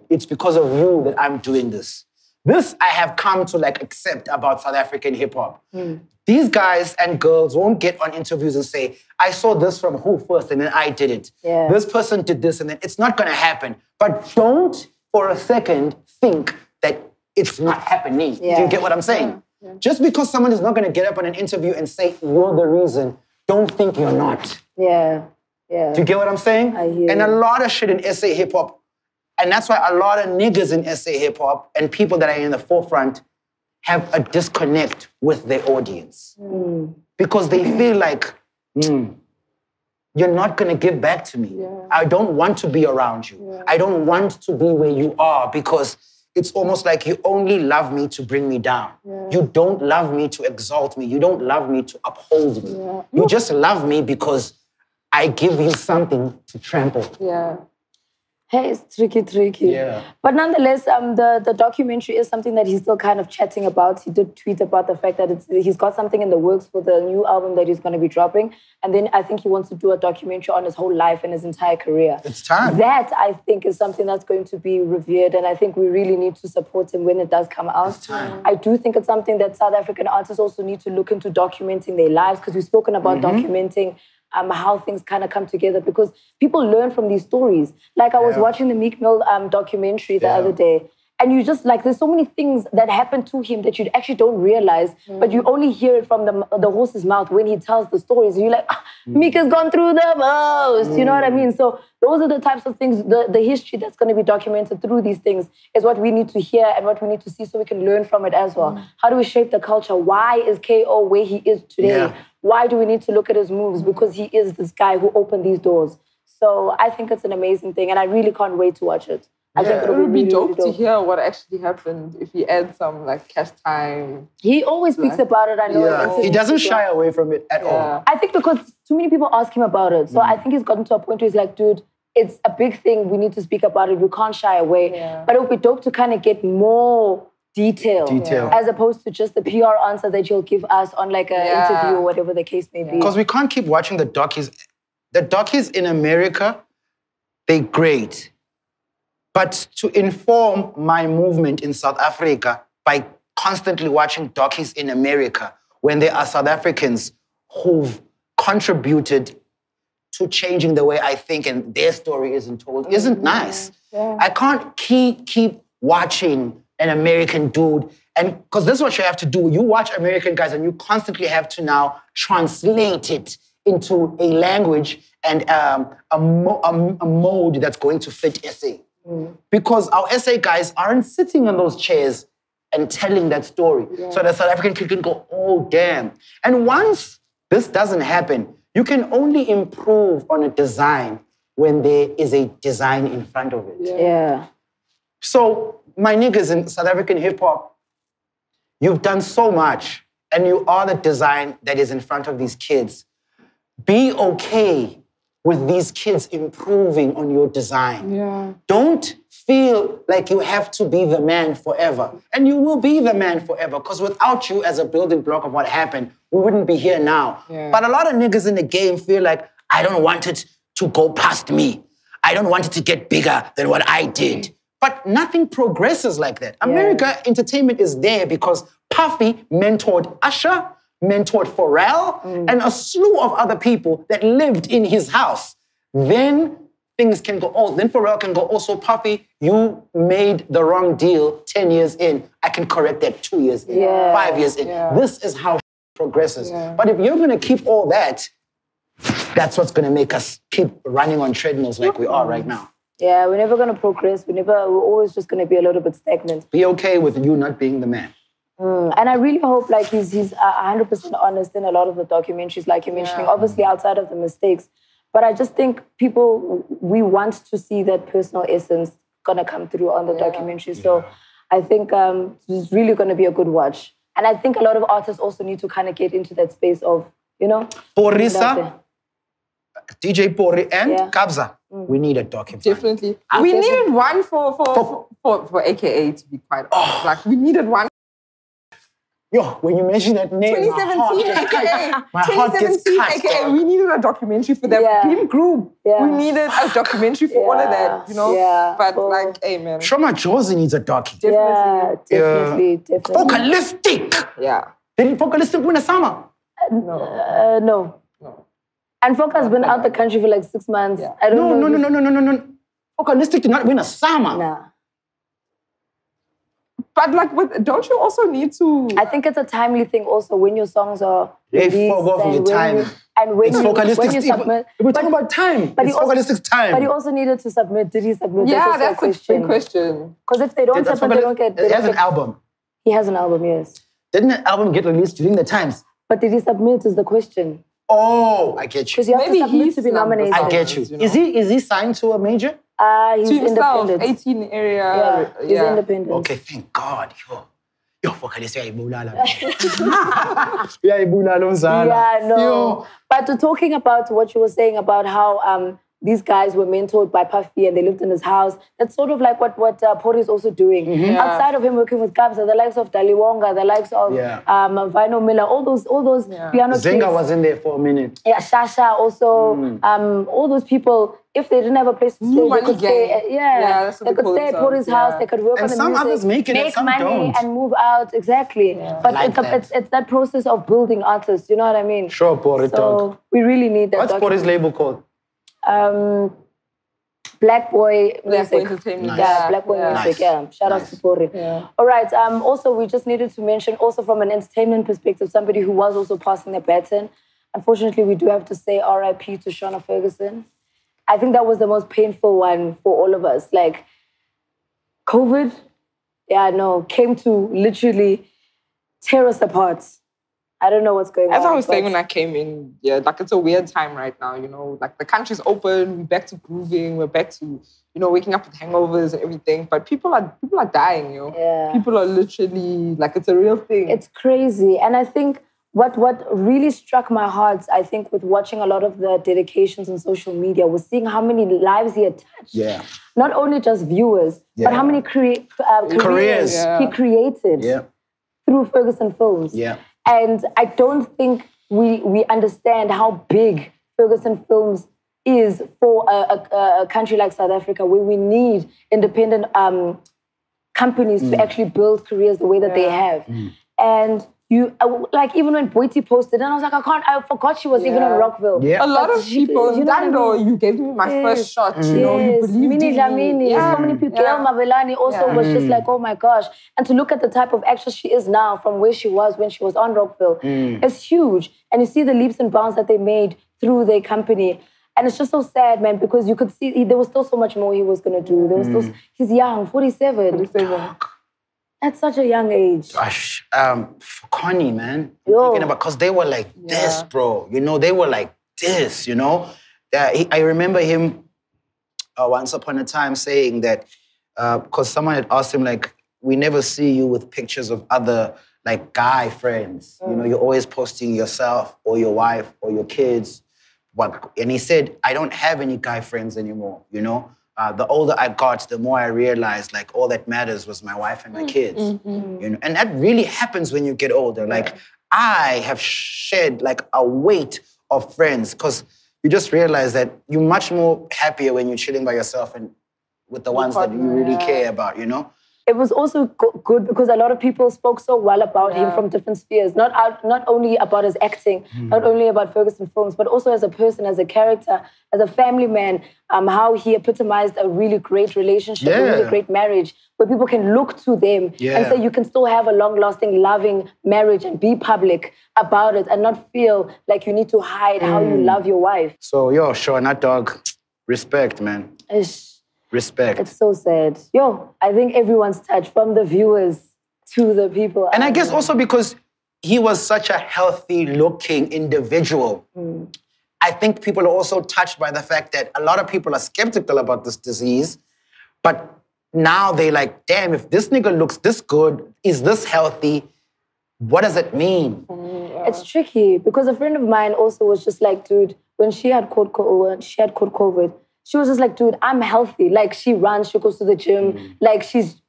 it's because of you that I'm doing this. This I have come to like accept about South African hip-hop. These guys and girls won't get on interviews and say, I saw this from who first and then I did it. This person did this and then it's not gonna happen. But don't for a second think that it's not happening. Do you get what I'm saying? Just because someone is not gonna get up on an interview and say, you're the reason, don't think you're not. Do you get what I'm saying? I hear and you. a lot of shit in SA hip-hop, and that's why a lot of niggas in SA hip-hop and people that are in the forefront have a disconnect with their audience. Because they feel like, you're not gonna give back to me. I don't want to be around you. I don't want to be where you are because it's almost like you only love me to bring me down. You don't love me to exalt me. You don't love me to uphold me. You just love me because I give you something to trample. Hey, it's tricky. But nonetheless, the documentary is something that he's still kind of chatting about. He did tweet about the fact that he's got something in the works for the new album that he's going to be dropping. And then I think he wants to do a documentary on his whole life and his entire career. It's time. That, I think, is something that's going to be revered. And I think we really need to support him when it does come out. It's time. I do think it's something that South African artists also need to look into documenting their lives, because we've spoken about documenting how things kind of come together, because people learn from these stories. Like I was watching the Meek Mill documentary the other day, and you just like, there's so many things that happen to him that you actually don't realize, but you only hear it from the horse's mouth when he tells the stories. And you're like, Meek has gone through the most, you know what I mean? So those are the types of things, the history that's going to be documented through these things is what we need to hear and what we need to see so we can learn from it as well. How do we shape the culture? Why is KO where he is today? Why do we need to look at his moves? Because he is this guy who opened these doors. So I think it's an amazing thing, and I really can't wait to watch it. I think it would be dope to hear what actually happened if he adds some like cast time. He always speaks about it, I know. He doesn't shy away from it at all. I think because too many people ask him about it. So I think he's gotten to a point where he's like, dude, it's a big thing. We need to speak about it. We can't shy away. Yeah. But it would be dope to kind of get more detail. As opposed to just the PR answer that you'll give us on like an interview or whatever the case may be. Because we can't keep watching the docu's. The docu's in America, they're great. But to inform my movement in South Africa by constantly watching docus in America when there are South Africans who've contributed to changing the way I think and their story isn't told isn't nice. I can't keep watching an American dude, and because this is what you have to do. You watch American guys and you constantly have to now translate it into a language and a mode that's going to fit SA. Because our SA guys aren't sitting on those chairs and telling that story. So the South African kid can go, oh, damn. And once this doesn't happen, you can only improve on a design when there is a design in front of it. So my niggas in South African hip-hop, you've done so much and you are the design that is in front of these kids. Be okay with these kids improving on your design. Don't feel like you have to be the man forever. And you will be the man forever, because without you as a building block of what happened, we wouldn't be here now. But a lot of niggas in the game feel like, I don't want it to go past me. I don't want it to get bigger than what I did. But nothing progresses like that. America Entertainment is there because Puffy mentored Usher, mentored Pharrell, and a slew of other people that lived in his house. Then things can go, then Pharrell can go, so Puffy, you made the wrong deal 10 years in. I can correct that 2 years in, 5 years in. This is how progresses. But if you're gonna keep all that, that's what's gonna make us keep running on treadmills like we are right now. Yeah, we're never gonna progress. We're always just gonna be a little bit stagnant. Be okay with you not being the man. And I really hope like he's 100% honest in a lot of the documentaries, like you're mentioning, obviously outside of the mistakes. But I just think we want to see that personal essence gonna come through on the documentary. So I think it's really gonna be a good watch. And I think a lot of artists also need to kind of get into that space of, Porisa, DJ Pori and Kabza. We need a documentary. Definitely. We needed one for AKA, to be quite honest. Like, we needed one. Yo, when you mention that name, 2017 AKA. my heart gets cut. AKA. We needed a documentary for that dream group. We needed a documentary for all of that, But like, hey, man. Shoma Josie needs a docu. Definitely. Focalistic. Did Focalistic win a summer? No. And Foca has been out the country for like 6 months. I don't know. No. Focalistic did not win a summer. Nah. But like, don't you also need to? I think it's a timely thing also when your songs are released. They fuck off your time. When you submit. We're talking about time. It's Focalistic's time. But he also needed to submit. Did he submit? Yeah, that's a big question. Because if they don't submit, they don't get... He has an album. He has an album, yes. Didn't the album get released during the times? But did he submit is the question. Oh, I get you. Because you have to submit to be nominated. I get you. Is he signed to a major? He's independent. 18 area. He's independent. Okay, thank God. Yo, Focalist, no. But talking about what you were saying about how these guys were mentored by Puffy and they lived in his house, that's sort of like what Pori is also doing. Outside of him working with Kabza, the likes of Daliwonga, the likes of Vino Miller, all those piano Zinga kids. was in there for a minute. Yeah, Shasha also, all those people, if they didn't have a place to stay, they could stay. They could stay at Pori's house. They could work on the music. And some others make it, and some money don't. And move out. Exactly. But it's that process of building artists. You know what I mean? Sure, Pori. So we really need that. What's Pori's label called? Black Boy Music. Entertainment. Yeah, Black Boy Music. Yeah. Shout out to Pori. All right. Also, we just needed to mention, also from an entertainment perspective, somebody who was also passing the baton. Unfortunately, we do have to say R.I.P. to Shauna Ferguson. I think that was the most painful one for all of us. Like, COVID, came to literally tear us apart. I don't know what's going on. As I was saying when I came in, like it's a weird time right now, like the country's open, we're back to grooving, we're back to, waking up with hangovers and everything. But people are dying, People are literally, like, it's a real thing. It's crazy. And I think what really struck my heart, I think, with watching a lot of the dedications on social media was seeing how many lives he had touched. Yeah. Not only just viewers, but how many careers he created through Ferguson Films. Yeah. And I don't think we understand how big Ferguson Films is for a country like South Africa, where we need independent companies to actually build careers the way that they have. And like even when Boiti posted, and I was like, I forgot she was even on Rockville. Yeah. A lot of people, you know what I Dando, mean? you gave me my first shot, you know, you believed Mini in Dlamini, me. so many people. Gail Mavelani also was just like, oh my gosh. And to look at the type of actress she is now from where she was when she was on Rockville, it's huge. And you see the leaps and bounds that they made through their company. And it's just so sad, man, because you could see there was still so much more he was going to do. There was still, he's young, 47. At such a young age. Gosh, for Connie, man, I'm thinking about, because they were like this, bro. You know, they were like this, you know. I remember him once upon a time saying that, because someone had asked him, like, we never see you with pictures of other, like, guy friends. You know, you're always posting yourself or your wife or your kids. And he said, I don't have any guy friends anymore, you know. The older I got, the more I realized, like, all that matters was my wife and my kids. You know? And that really happens when you get older. Like, I have shed, like, a weight of friends, because you just realize that you're much more happier when you're chilling by yourself and with the ones that you really care about, you know? It was also good because a lot of people spoke so well about him from different spheres, not only about his acting, not only about Ferguson Films, but also as a person, as a character, as a family man, how he epitomized a really great relationship, a really great marriage, where people can look to them and say you can still have a long-lasting, loving marriage and be public about it and not feel like you need to hide how you love your wife. So, yo, Sean, that dog, respect, man. Respect. It's so sad. Yo, I think everyone's touched, from the viewers to the people. And I guess also because he was such a healthy-looking individual, I think people are also touched by the fact that a lot of people are skeptical about this disease, but now they're like, damn, if this nigga looks this good, is this healthy, what does it mean? It's tricky, because a friend of mine also was just like, dude, when she had caught COVID, she was just like, dude, I'm healthy. Like, she runs, she goes to the gym. Like, she's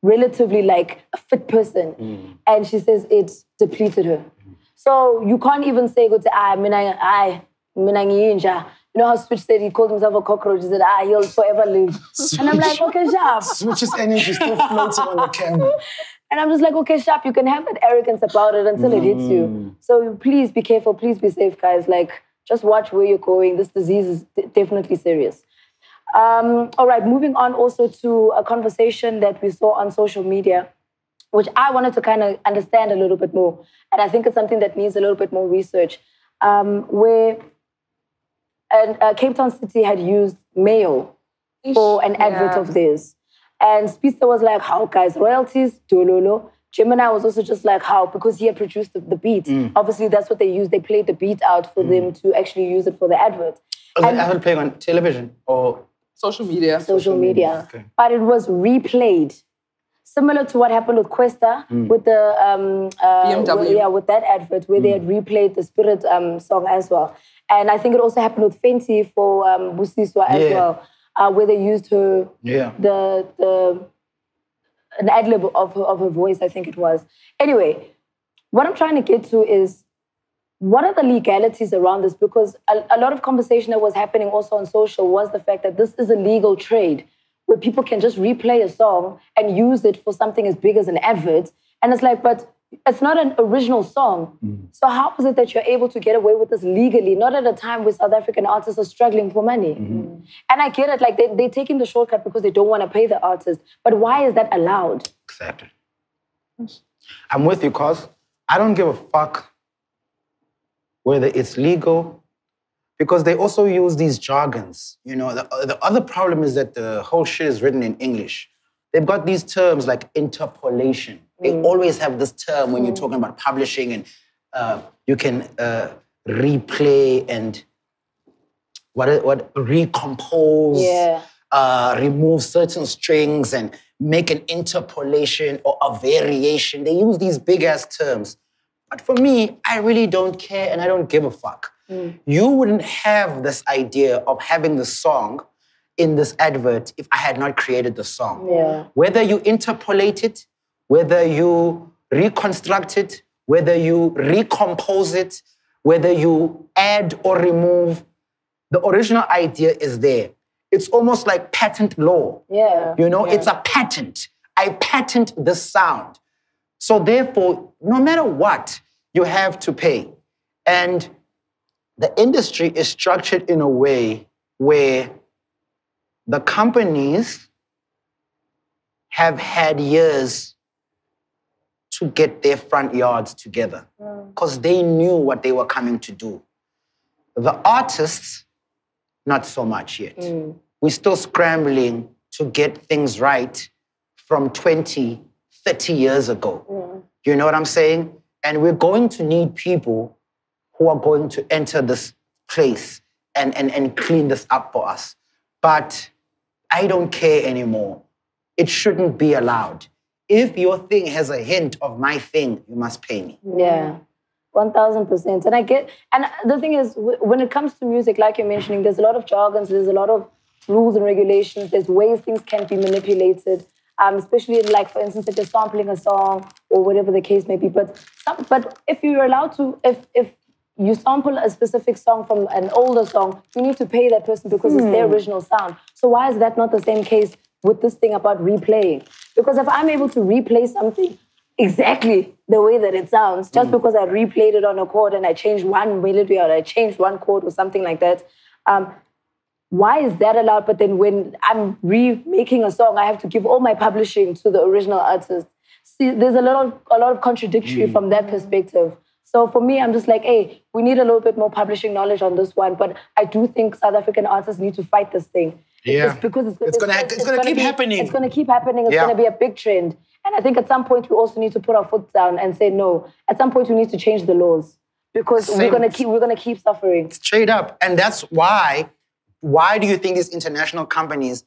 relatively, like, a fit person. And she says it depleted her. So you can't even say, go to, you know how Switch said he called himself a cockroach? He said, he'll forever live. And I'm like, okay, sharp. Switch's energy still floating on the camera. And I'm just like, okay, sharp, you can have that arrogance about it until it hits you. So please be careful, please be safe, guys. Like, just watch where you're going. This disease is definitely serious. All right, moving on also to a conversation that we saw on social media, which I wanted to kind of understand a little bit more. And I think it's something that needs a little bit more research, where Cape Town City had used Mayo for an advert of theirs. And Speedsta was like, how, guys, royalties? Dololo. Gemini was also just like, how? Because he had produced the beat. Obviously, that's what they used. They played the beat out for them to actually use it for the advert. Was the advert playing on television or? Social media. Social media. Okay. But it was replayed. Similar to what happened with Cuesta, with the BMW. with that advert, where they had replayed the Spirit song as well. And I think it also happened with Fenty for Busiswa as well, where they used her, an ad-lib of her voice, I think it was. Anyway, what I'm trying to get to is, what are the legalities around this? Because a lot of conversation that was happening also on social was the fact that this is a legal trade where people can just replay a song and use it for something as big as an advert. And it's like, but it's not an original song. So how is it that you're able to get away with this legally, not at a time where South African artists are struggling for money? And I get it, like they're taking the shortcut because they don't want to pay the artist. But why is that allowed? Exactly. I'm with you, cause I don't give a fuck whether it's legal, because they also use these jargons. You know, the other problem is that the whole shit is written in English. They've got these terms like interpolation. They always have this term when you're talking about publishing, and you can replay and recompose, remove certain strings and make an interpolation or a variation. They use these big ass terms. But for me, I really don't care and I don't give a fuck. You wouldn't have this idea of having the song in this advert if I had not created the song. Yeah. Whether you interpolate it, whether you reconstruct it, whether you recompose it, whether you add or remove, the original idea is there. It's almost like patent law. Yeah. You know, it's a patent. I patent the sound. So therefore, no matter what, you have to pay. And the industry is structured in a way where the companies have had years to get their front yards together because they knew what they were coming to do. The artists, not so much yet. We're still scrambling to get things right from 20, 30 years ago. You know what I'm saying? And we're going to need people who are going to enter this place and clean this up for us. But I don't care anymore. It shouldn't be allowed. If your thing has a hint of my thing, you must pay me. Yeah, 1000%. And I get, and the thing is, when it comes to music, like you're mentioning, there's a lot of jargons, there's a lot of rules and regulations, there's ways things can be manipulated, especially like, for instance, if you're sampling a song or whatever the case may be. But if you're allowed to, if you sample a specific song from an older song, you need to pay that person because it's their original sound. So why is that not the same case with this thing about replaying? Because if I'm able to replay something exactly the way that it sounds, just because I replayed it on a chord and I changed one melody or I changed one chord or something like that, why is that allowed? But then when I'm remaking a song, I have to give all my publishing to the original artist. See, there's a lot of contradictory from that perspective. So for me, I'm just like, hey, we need a little bit more publishing knowledge on this one. But I do think South African artists need to fight this thing. Yeah. It's because it's gonna keep happening. It's going to keep happening. It's going to be a big trend. And I think at some point we also need to put our foot down and say no. At some point we need to change the laws because we're going to keep suffering. Straight up. And that's why do you think these international companies,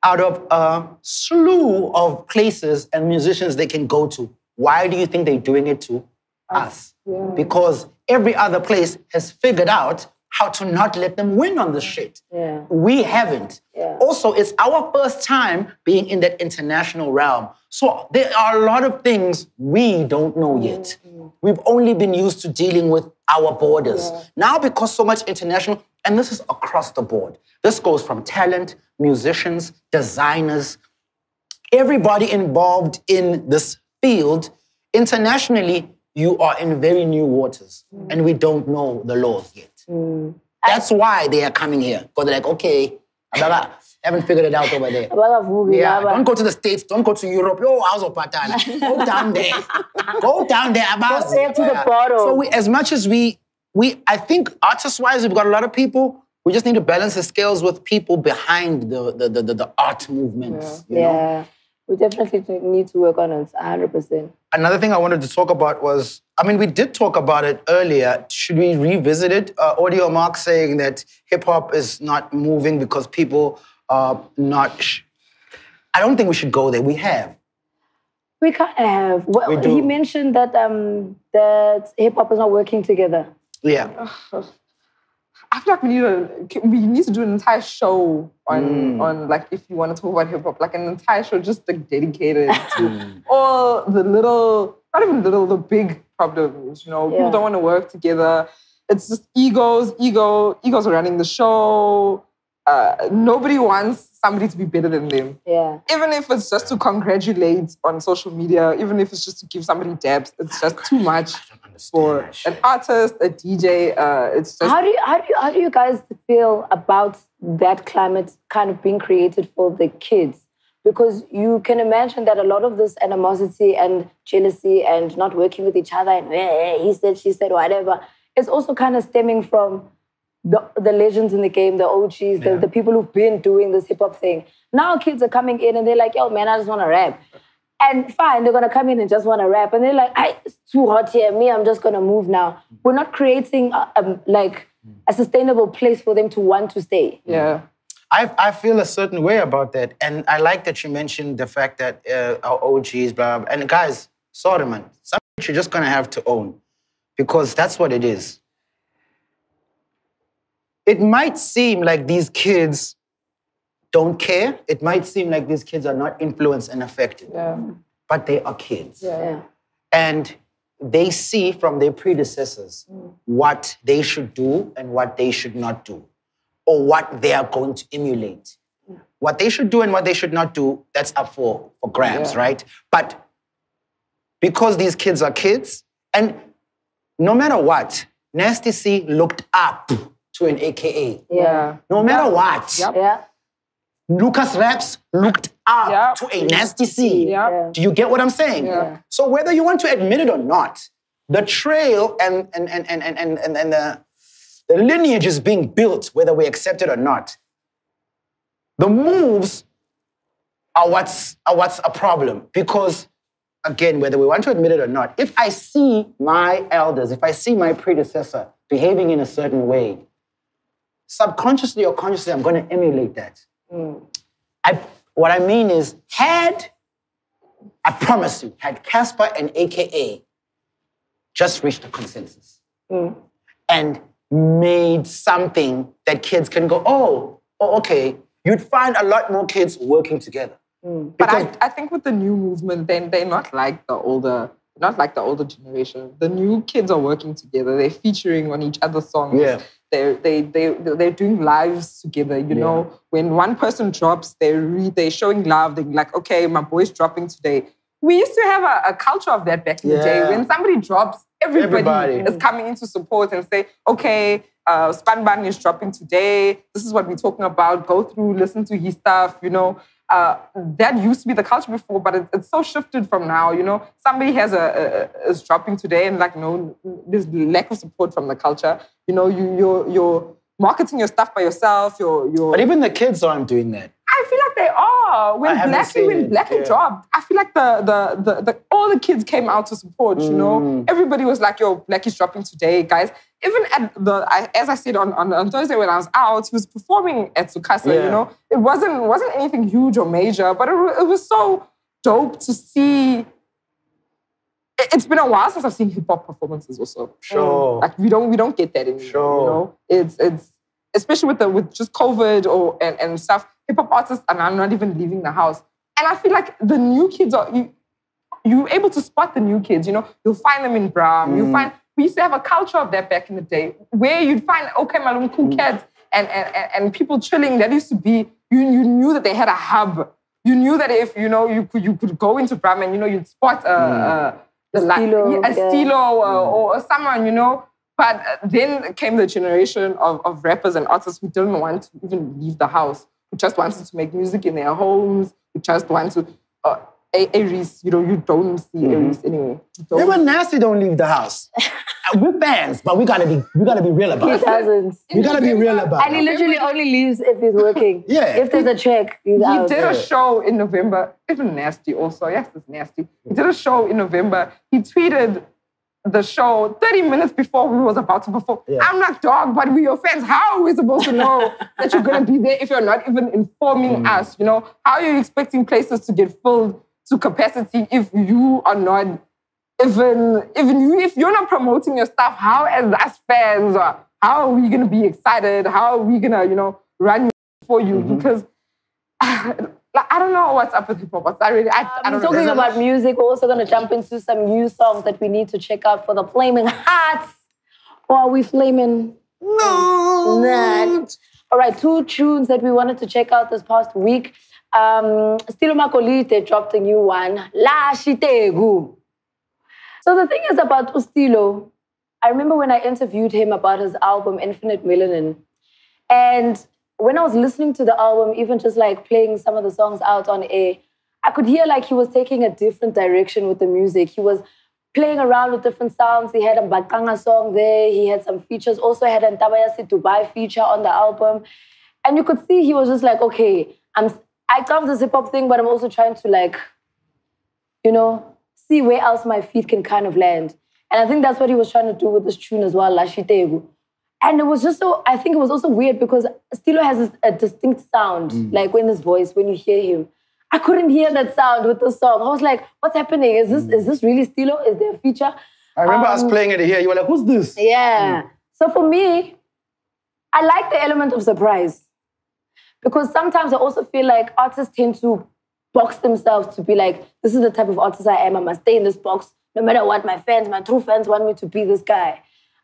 out of a slew of places and musicians they can go to, why do you think they're doing it to us? Yeah. Because every other place has figured out how to not let them win on this shit. Yeah. We haven't. Yeah. Also, it's our first time being in that international realm. So there are a lot of things we don't know yet. We've only been used to dealing with our borders. Yeah. Now, because so much international, and this is across the board. This goes from talent, musicians, designers, everybody involved in this field. Internationally, you are in very new waters, and we don't know the laws yet. That's why they are coming here. Because they're like, okay, I haven't figured it out over there. Yeah, don't go to the States, don't go to Europe. Yo, how's Patana? Go down there. Go down there. Go straight to the bottom. So as much as we, I think artist-wise, we've got a lot of people. We just need to balance the scales with people behind the art movements. You know? We definitely need to work on it, 100%. Another thing I wanted to talk about was, I mean, we did talk about it earlier. Should we revisit it? Audio Mark saying that hip-hop is not moving because people are not... I don't think we should go there. We have. We kind of have. Well, we do. He mentioned that that hip-hop is not working together. Yeah. I feel like we need to do an entire show on like, if you want to talk about hip hop, like an entire show just like dedicated to all the little, not even little, the big problems. You know, people don't want to work together. It's just egos are running the show. Nobody wants somebody to be better than them. Yeah. Even if it's just to congratulate on social media, even if it's just to give somebody dabs, it's just too much for an artist, a DJ. It's just... How do you guys feel about that climate kind of being created for the kids? Because you can imagine that a lot of this animosity and jealousy and not working with each other and he said, she said, whatever, is also kind of stemming from the legends in the game, the OGs, the people who've been doing this hip-hop thing. Now kids are coming in and they're like, yo, man, I just want to rap. And fine, they're going to come in and just want to rap. And they're like, it's too hot here. Me, I'm just going to move now. We're not creating a sustainable place for them to want to stay. Yeah. I feel a certain way about that. And I like that you mentioned the fact that our OGs, blah, blah. And guys, sorry, man. Some shit you're just going to have to own. because that's what it is. It might seem like these kids don't care. It might seem like these kids are not influenced and affected. Yeah. But they are kids. Yeah. And they see from their predecessors what they should do and what they should not do, or what they are going to emulate. What they should do and what they should not do, that's up for grabs, right? But because these kids are kids, and no matter what, Nasty C looked up to an AKA. Yeah. No matter what. Yep. Yeah. Lucas Raps looked up to a Nasty C. Yeah. Do you get what I'm saying? Yeah. So whether you want to admit it or not, the trail and the lineage is being built, whether we accept it or not. The moves are what's a problem. Because, again, whether we want to admit it or not, if I see my elders, if I see my predecessor behaving in a certain way, subconsciously or consciously, I'm going to emulate that. What I mean is, I promise you, had Casper and AKA just reached a consensus and made something that kids can go, oh, okay, you'd find a lot more kids working together. But I think with the new movement, then they're not like the older generation. The new kids are working together. They're featuring on each other's songs. Yeah. They're doing lives together. You know, when one person drops, they're showing love. They're like, okay, my boy's dropping today. We used to have a culture of that back in the day. When somebody drops, everybody is coming in to support and say, okay, Spanban is dropping today. This is what we're talking about. Go through, listen to his stuff, you know. That used to be the culture before, but it's so shifted from now, you know. Somebody is dropping today and like, no, there's lack of support from the culture. You know, you're marketing your stuff by yourself. But even the kids aren't doing that. I feel like they are. When Blackie dropped, I feel like all the kids came out to support, you know. Everybody was like, yo, Blackie's dropping today, guys. Even at as I said on Thursday when I was out, he was performing at Tsukasa, you know. It wasn't anything huge or major, but it was so dope to see. It's been a while since I've seen hip-hop performances also. Sure. Like we don't get that anymore, you know. It's especially with just COVID and stuff, hip-hop artists are now not even leaving the house. And I feel like the new kids you're able to spot the new kids, you know. You'll find them in Bram. We used to have a culture of that back in the day where you'd find, okay, Malum, cool cats and people chilling. That used to be, you knew that they had a hub. You knew that if, you know, you could go into Bram and, you know, you'd spot a Stilo or someone, you know. But then came the generation of rappers and artists who didn't want to even leave the house, who just wanted to make music in their homes, who just wanted to... Aries, you know, you don't see Aries anyway. Even Nasty don't leave the house. We're fans, but we gotta be real about it. He doesn't. We gotta be real about it. And he literally only leaves if he's working. Yeah. If there's a check, he's out. He did a show in November. Even Nasty also. Yes, it's Nasty. He did a show in November. He tweeted the show 30 minutes before we was about to perform. Yeah. I'm like, dog, but we're your fans. How are we supposed to know that you're gonna be there if you're not even informing us? You know, how are you expecting places to get filled to capacity if you are not if you're not promoting your stuff? How as us fans, how are we gonna be excited? How are we gonna, you know, run for you? Because like, I don't know what's up with hip hop. I don't know. Talking about music, we're also gonna jump into some new songs that we need to check out for the Flamin Hot. Or are we Flamin Not? All right, 2 tunes that we wanted to check out this past week. Stilo Magolide dropped a new one, Lashi. So the thing is about Stilo, I remember when I interviewed him about his album Infinite Melanin, and when I was listening to the album, even just like playing some of the songs out on air, I could hear like he was taking a different direction with the music. He was playing around with different sounds. He had a Bakanga song there. He had some features. Also had a Ntabayasi Dubai feature on the album. And you could see he was just like, okay, I love this hip-hop thing, but I'm also trying to like, you know, see where else my feet can kind of land. And I think that's what he was trying to do with this tune as well, Lashi. And it was just so, I think it was also weird because Stilo has a distinct sound, like when his voice, when you hear him. I couldn't hear that sound with the song. I was like, what's happening? Is this really Stilo? Is there a feature? I remember us playing it here. You were like, who's this? Yeah. So for me, I like the element of surprise. Because sometimes I also feel like artists tend to box themselves to be like, this is the type of artist I am. I must stay in this box no matter what my true fans want me to be this guy.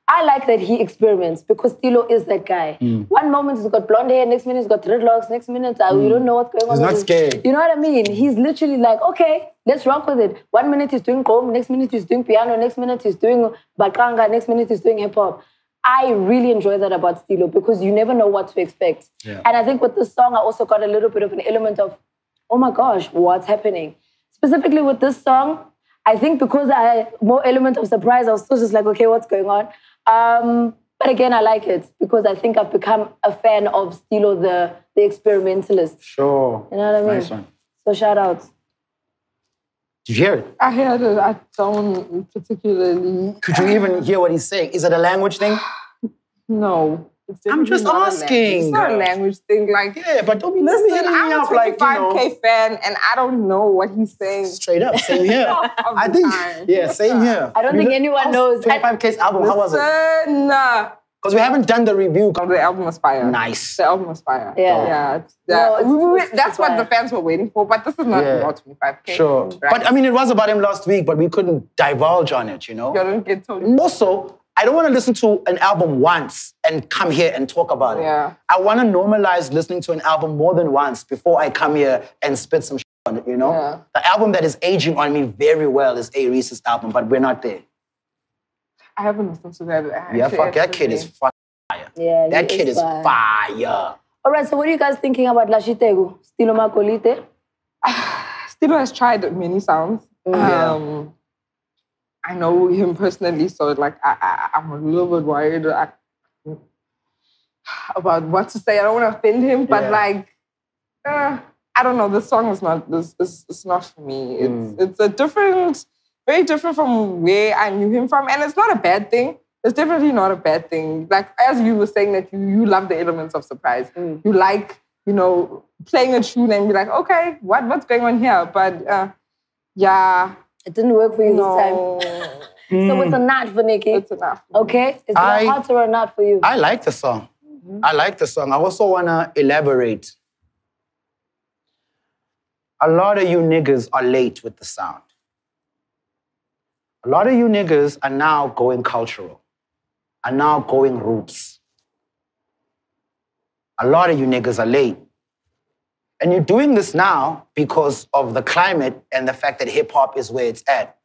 I like that he experiments because Stilo is that guy. One moment he's got blonde hair, next minute he's got dreadlocks, next minute you don't know what's going on. He's not scared. You know what I mean? He's literally like, okay, let's rock with it. 1 minute he's doing gqom, next minute he's doing piano, next minute he's doing bakanga, next minute he's doing hip hop. I really enjoy that about Stilo because you never know what to expect. Yeah. And I think with this song, I also got a little bit of an element of, oh my gosh, what's happening? Specifically with this song, I think because I had more element of surprise, I was still just like, okay, what's going on? But again, I like it because I think I've become a fan of Stilo, the experimentalist. Sure. You know what I mean? Nice one. So shout out. Did you hear it? I heard it. I don't particularly. Could you even hear what he's saying? Is it a language thing? No. I'm just asking. It's not a language thing. Like, yeah, but don't be listen, hitting me I'm a up like, 25K fan and I don't know what he's saying. Straight up, same here. I think, yeah, same here. I don't think anyone knows. 25K's album, how was it? Listen, Because we haven't done the review. the album was fire. Nice. The album was fire. Yeah. That's what the fans were waiting for, but this is not about 25K. Sure. Right? But I mean, it was about him last week, but we couldn't divulge on it, you know? You don't get told. Also, I don't want to listen to an album once and come here and talk about it. Yeah. I want to normalize listening to an album more than once before I come here and spit some shit on it, you know? Yeah. The album that is aging on me very well is A. Reese's album, but we're not there. I haven't listened to that. Yeah, fuck, that kid is fucking fire. Yeah, That kid is fire. All right, so what are you guys thinking about Lashi Itheku? Stilo Magolide? Stilo has tried many sounds. I know him personally, so like I'm a little bit worried about what to say. I don't want to offend him, but I don't know. This song is not. It's not for me. It's a different, very different from where I knew him from, and it's not a bad thing. It's definitely not a bad thing. Like as you were saying that you love the elements of surprise. You like playing a tune and be like, okay, what's going on here? But yeah. It didn't work for you this time. So it's a not for Nikki. It's enough. Okay? Is it a hot or a not for you? I like the song. I like the song. I also want to elaborate. A lot of you niggas are late with the sound. A lot of you niggas are now going cultural, are now going roots. A lot of you niggas are late. And you're doing this now because of the climate and the fact that hip-hop is where it's at.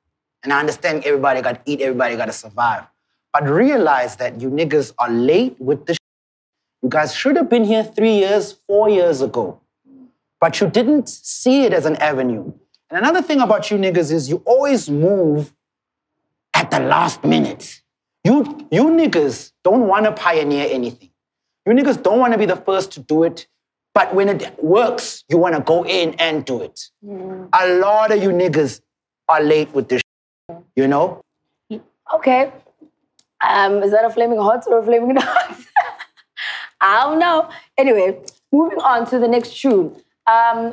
And I understand everybody got to eat, everybody got to survive. But realize that you niggas are late with the shit. You guys should have been here 3 years, 4 years ago. But you didn't see it as an avenue. And another thing about you niggas is you always move at the last minute. You niggas don't want to pioneer anything. You niggas don't want to be the first to do it. But when it works, you want to go in and do it. A lot of you niggas are late with this shit, you know? Okay. Is that a Flamin Hot or a Flamin Not? I don't know. Anyway, moving on to the next tune.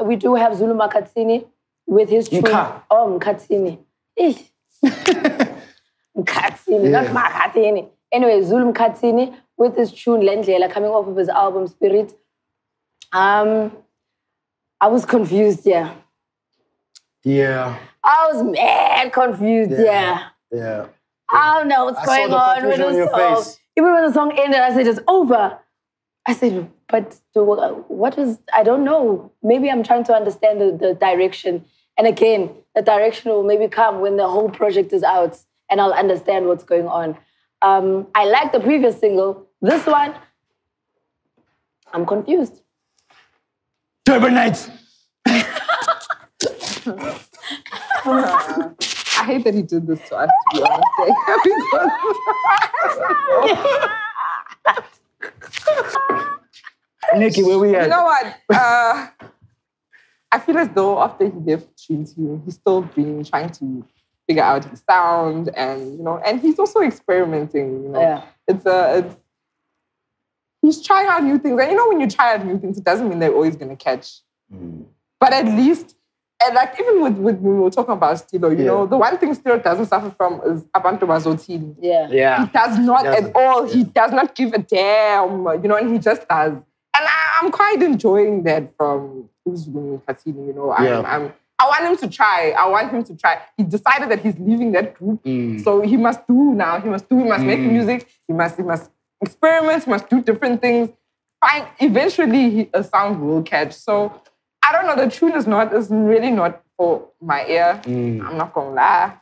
We do have Zulu Makhathini with his tune. Makhathini. Makhathini, not Makhathini. Anyway, Zulu Makhathini with his tune Lendlela coming off of his album Spirit. I was confused, yeah. Yeah. I was mad confused, yeah. I don't know what's going on with this song. Even when the song ended, I said, it's over. I said, but what was, I don't know. Maybe I'm trying to understand the direction. And again, the direction will maybe come when the whole project is out and I'll understand what's going on. I like the previous single. This one, I'm confused. Turbo Nights. I hate that he did this to us, to be honest. Nikki, where we at? You know what? I feel as though after he left Trinity, he's still been trying to figure out his sound and, and he's also experimenting, Yeah. He's trying out new things. And when you try out new things, it doesn't mean they're always going to catch. But at least And like even with when we were talking about Stilo, you know, the one thing Stilo doesn't suffer from is abantu mazotini. Yeah. He does not at all. Yeah. He does not give a damn, you know, and he just does. And I'm quite enjoying that from Makhathini, you know. I want him to try. He decided that he's leaving that group. So he must do now. He must make music. He must experiment. He must do different things. Fine. Eventually, a sound will catch. So I don't know. The tune is really not for my ear. I'm not gonna lie.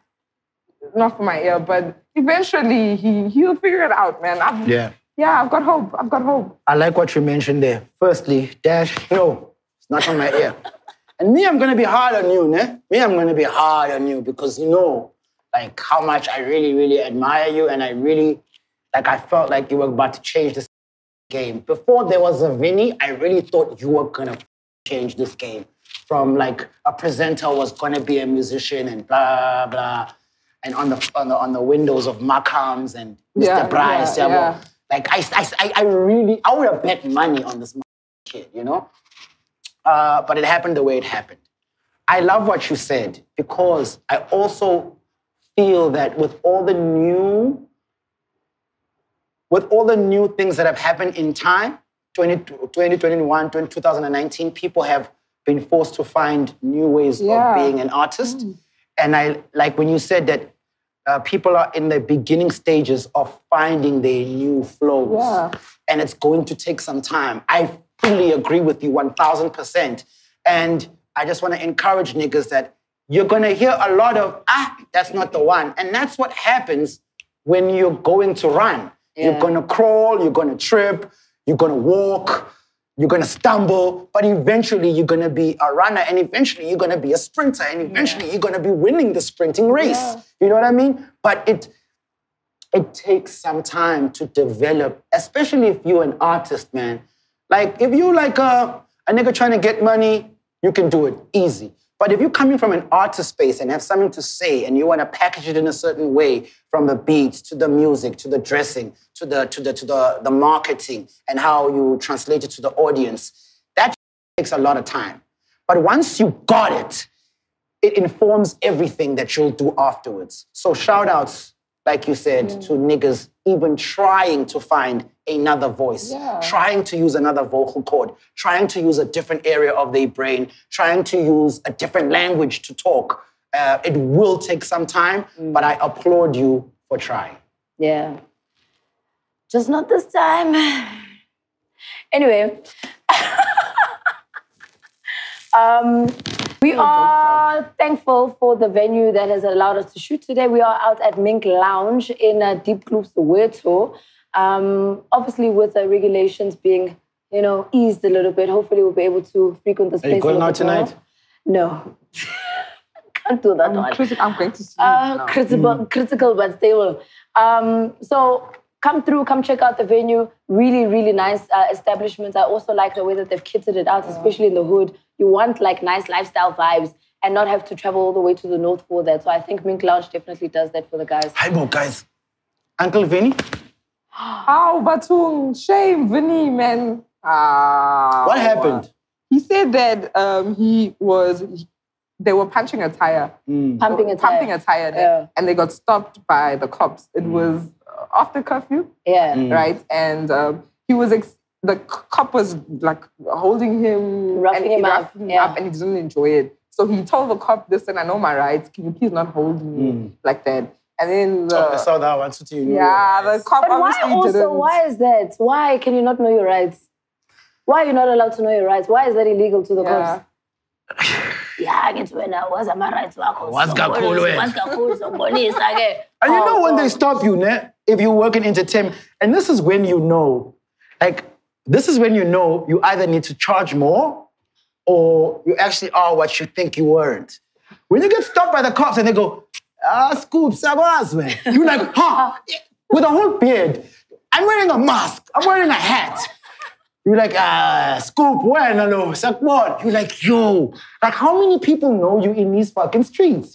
It's not for my ear. But eventually, he'll figure it out, man. I've got hope. I like what you mentioned there. Firstly, Dash, no, it's not on my ear. And me, I'm going to be hard on you, ne? I'm going to be hard on you because you know, like, how much I really, really admire you and I felt like you were about to change this game. Before there was a Vinny, I really thought you were going to change this game. From, like, a presenter was going to be a musician and blah, blah. And on the windows of Macomments and Mr. Bryce. Like, I would have bet money on this kid, you know? But it happened the way it happened. I love what you said because I also feel that with all the new things that have happened in time, 2021, 2019, people have been forced to find new ways of being an artist. And I like when you said that people are in the beginning stages of finding their new flows. And it's going to take some time. I fully agree with you 1000%. And I just want to encourage niggas that you're going to hear a lot of, that's not the one. And that's what happens when you're going to run. You're going to crawl, you're going to trip, you're going to walk, you're going to stumble, but eventually you're going to be a runner and eventually you're going to be a sprinter and eventually you're going to be winning the sprinting race. You know what I mean? But it takes some time to develop, especially if you're an artist, man. Like, if you like a nigga trying to get money, you can do it easy. But if you're coming from an artist space and have something to say and you want to package it in a certain way, from the beats to the music to the dressing to the marketing and how you translate it to the audience, that takes a lot of time. But once you got it, it informs everything that you'll do afterwards. So shout outs, like you said, to niggas even trying to find another voice, trying to use another vocal cord, trying to use a different area of their brain, trying to use a different language to talk. It will take some time, but I applaud you for trying. Yeah. Just not this time. Anyway. We are thankful for the venue that has allowed us to shoot today. We are out at Mink Lounge in Deep Kloof, Soweto. Obviously, with the regulations being, eased a little bit, hopefully we'll be able to frequent this place. Are you going out tonight? No. Can't do that one. I'm going to see critical but stable. So come through, come check out the venue. Really, really nice establishments. I also like the way that they've kitted it out, especially in the hood. You want like nice lifestyle vibes and not have to travel all the way to the north for that. So I think Mink Lounge definitely does that for the guys. Hi, more guys. Uncle Vinny? Oh, Batung, shame, Vinny, man. What happened? He said that they were punching a tire. Pumping a tire. And they got stopped by the cops. It was after curfew. Right? And the cop was like holding him, roughing him up, and he didn't enjoy it. So he told the cop, listen, I know my rights. Can you please not hold me like that? And then I saw that one. The cop but obviously why didn't. Why is that? Why can you not know your rights? Why are you not allowed to know your rights? Why is that illegal to the cops? And you know when they stop you, if you work in entertainment, and this is when you know, you either need to charge more or you actually are what you think you weren't. When you get stopped by the cops and they go, Scoop, man. You're like, with a whole beard. I'm wearing a mask. I'm wearing a hat. You're like, Scoop, no, Sakbot. You're like, yo. Like, how many people know you in these fucking streets,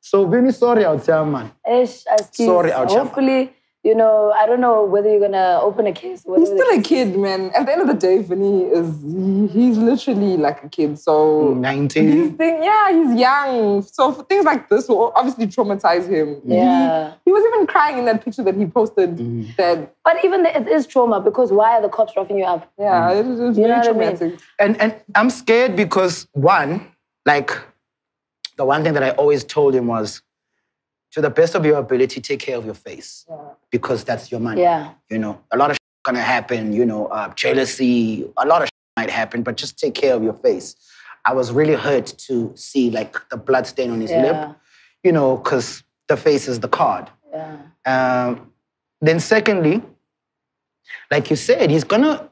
So, very sorry out there, man. Sorry out there. Hopefully, you know, I don't know whether you're gonna open a case. Or he's still a kid, man. At the end of the day, Vinny he's literally like a kid. So 19. He's young. So for things like this will obviously traumatize him. Yeah. He was even crying in that picture that he posted. That, but even it is trauma because why are the cops roughing you up? Yeah, it's very traumatic. And I'm scared because one, like the one thing that I always told him was, to the best of your ability, take care of your face because that's your money. Yeah. You know, a lot of gonna happen. You know, jealousy, a lot of might happen, but just take care of your face. I was really hurt to see like the blood stain on his lip. You know, because the face is the card. Yeah. Then secondly, like you said, he's gonna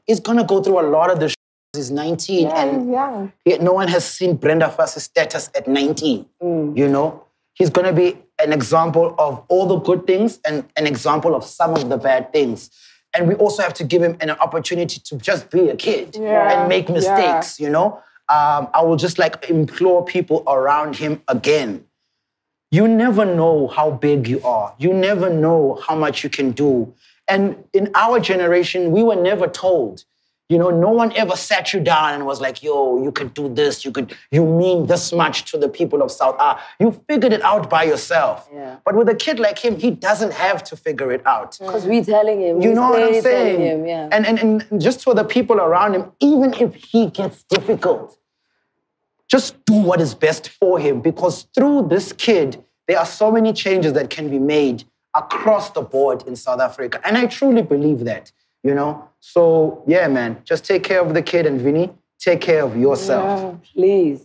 go through a lot of the. He's 19 and he's young. No one has seen Brenda Fass's status at 19. You know. He's going to be an example of all the good things and an example of some of the bad things. And we also have to give him an opportunity to just be a kid and make mistakes, you know? I will just like implore people around him again. You never know how big you are. You never know how much you can do. And in our generation, we were never told. You know, no one ever sat you down and was like, yo, you could do this, you mean this much to the people of South Africa. You figured it out by yourself. Yeah. But with a kid like him, he doesn't have to figure it out. Because we're telling him. You know what I'm saying? Him, yeah. And just for the people around him, even if he gets difficult, just do what is best for him. Because through this kid, there are so many changes that can be made across the board in South Africa. And I truly believe that. You know? So, yeah, man, just take care of the kid and Vinny, take care of yourself. Yeah, please.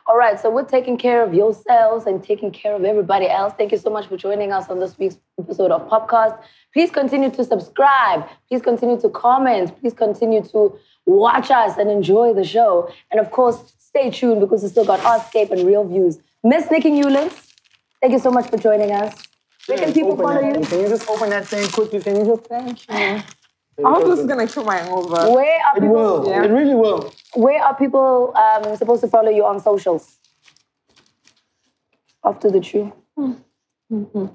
All right, so we're taking care of yourselves and taking care of everybody else. Thank you so much for joining us on this week's episode of POPcast. Please continue to subscribe. Please continue to comment. Please continue to watch us and enjoy the show. And of course, stay tuned because we still got Artscape and Real Views. Miss Nikki Newlands, thank you so much for joining us. Where can people follow you? Can you just open that thing quickly? Can you just thank you? I hope this is going to kill my hangover. Where are people? It will. Yeah. It really will. Where are people supposed to follow you on socials? After the tree. You don't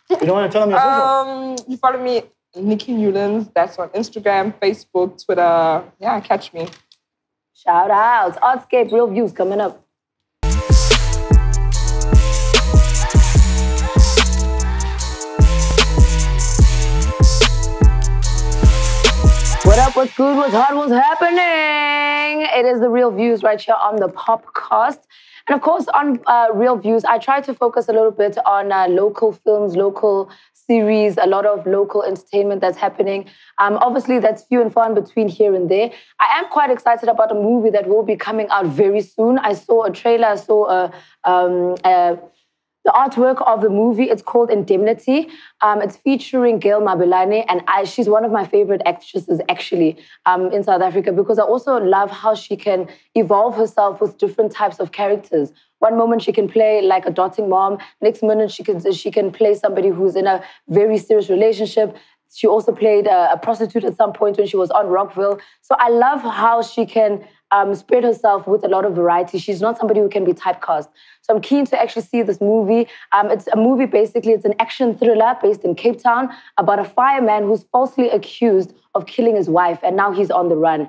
want to tell them your social? You follow me, Nikki Newlands. That's on Instagram, Facebook, Twitter. Yeah, catch me. Shout out. Artscape, Real Views coming up. What up, what's good, what's hot, what's happening? It is the Real Views right here on the POPcast. And of course, on Real Views, I try to focus a little bit on local films, local series, a lot of local entertainment that's happening. Obviously, that's few and far in between here and there. I am quite excited about a movie that will be coming out very soon. I saw a trailer, I saw the artwork of the movie. It's called Indemnity. It's featuring Gail Mabelane, and she's one of my favorite actresses, actually, in South Africa, because I also love how she can evolve herself with different types of characters. One moment she can play like a dotting mom. Next minute she can play somebody who's in a very serious relationship. She also played a prostitute at some point when she was on Rockville. So I love how she can spread herself with a lot of variety. She's not somebody who can be typecast. So I'm keen to actually see this movie. It's a movie, basically, it's an action thriller based in Cape Town about a fireman who's falsely accused of killing his wife, and now he's on the run.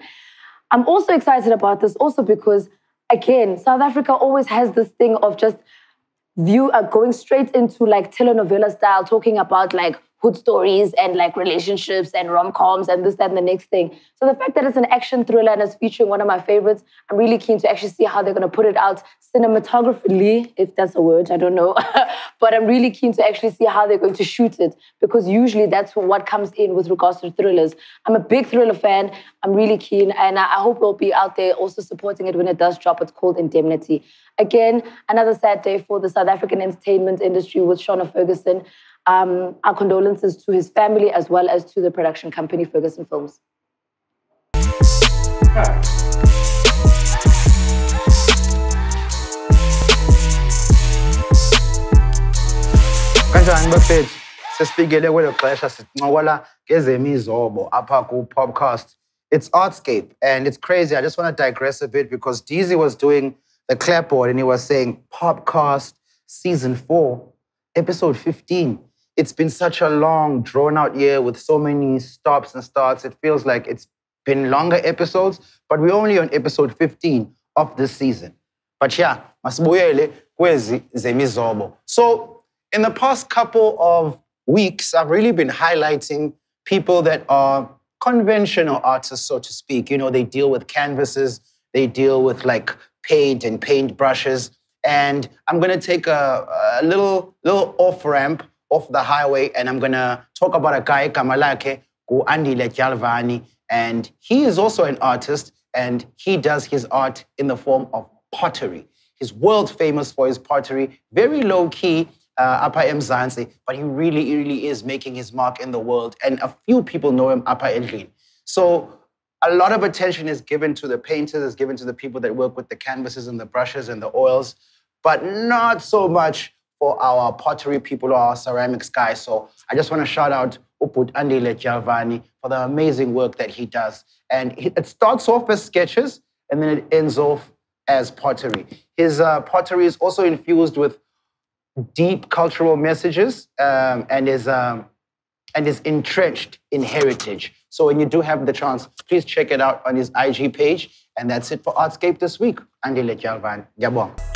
I'm also excited about this also because, again, South Africa always has this thing of just going straight into like telenovela style, talking about like hood stories and like relationships and rom-coms and this, that, and the next thing. So the fact that it's an action thriller and it's featuring one of my favorites, I'm really keen to actually see how they're going to put it out cinematographically, if that's a word, I don't know. But I'm really keen to actually see how they're going to shoot it, because usually that's what comes in with regards to thrillers. I'm a big thriller fan. I'm really keen, and I hope we'll be out there also supporting it when it does drop. It's called Indemnity. Again, another sad day for the South African entertainment industry with Shona Ferguson. Our condolences to his family as well as to the production company, Ferguson Films. Kanjani bafethu? Sesifikele kwelo xesha sincokola ngezemizobo apha ku-POPcast. It's Artscape, and it's crazy. I just want to digress a bit because DZ was doing the clapboard and he was saying POPcast Season 4, Episode 15. it's been such a long, drawn-out year with so many stops and starts. It feels like it's been longer episodes, but we're only on episode 15 of this season. But yeah, masibuyele kwezi zemizobo. So in the past couple of weeks, I've really been highlighting people that are conventional artists, so to speak. You know, they deal with canvases, they deal with like paint and paint brushes. And I'm gonna take a little off-ramp off the highway, and I'm gonna talk about a guy, Kamalake, who Lendlela, and he is also an artist, and he does his art in the form of pottery. He's world famous for his pottery, very low key, Apa Mzansi, but he really is making his mark in the world, and a few people know him Apa Endlini. So a lot of attention is given to the painters, is given to the people that work with the canvases and the brushes and the oils, but not so much for our pottery people or our ceramics guys. So I just want to shout out Uput Lendlela for the amazing work that he does. And it starts off as sketches, and then it ends off as pottery. His pottery is also infused with deep cultural messages and is entrenched in heritage. So when you do have the chance, please check it out on his IG page. And that's it for Artscape this week. Lendlela. Yabong.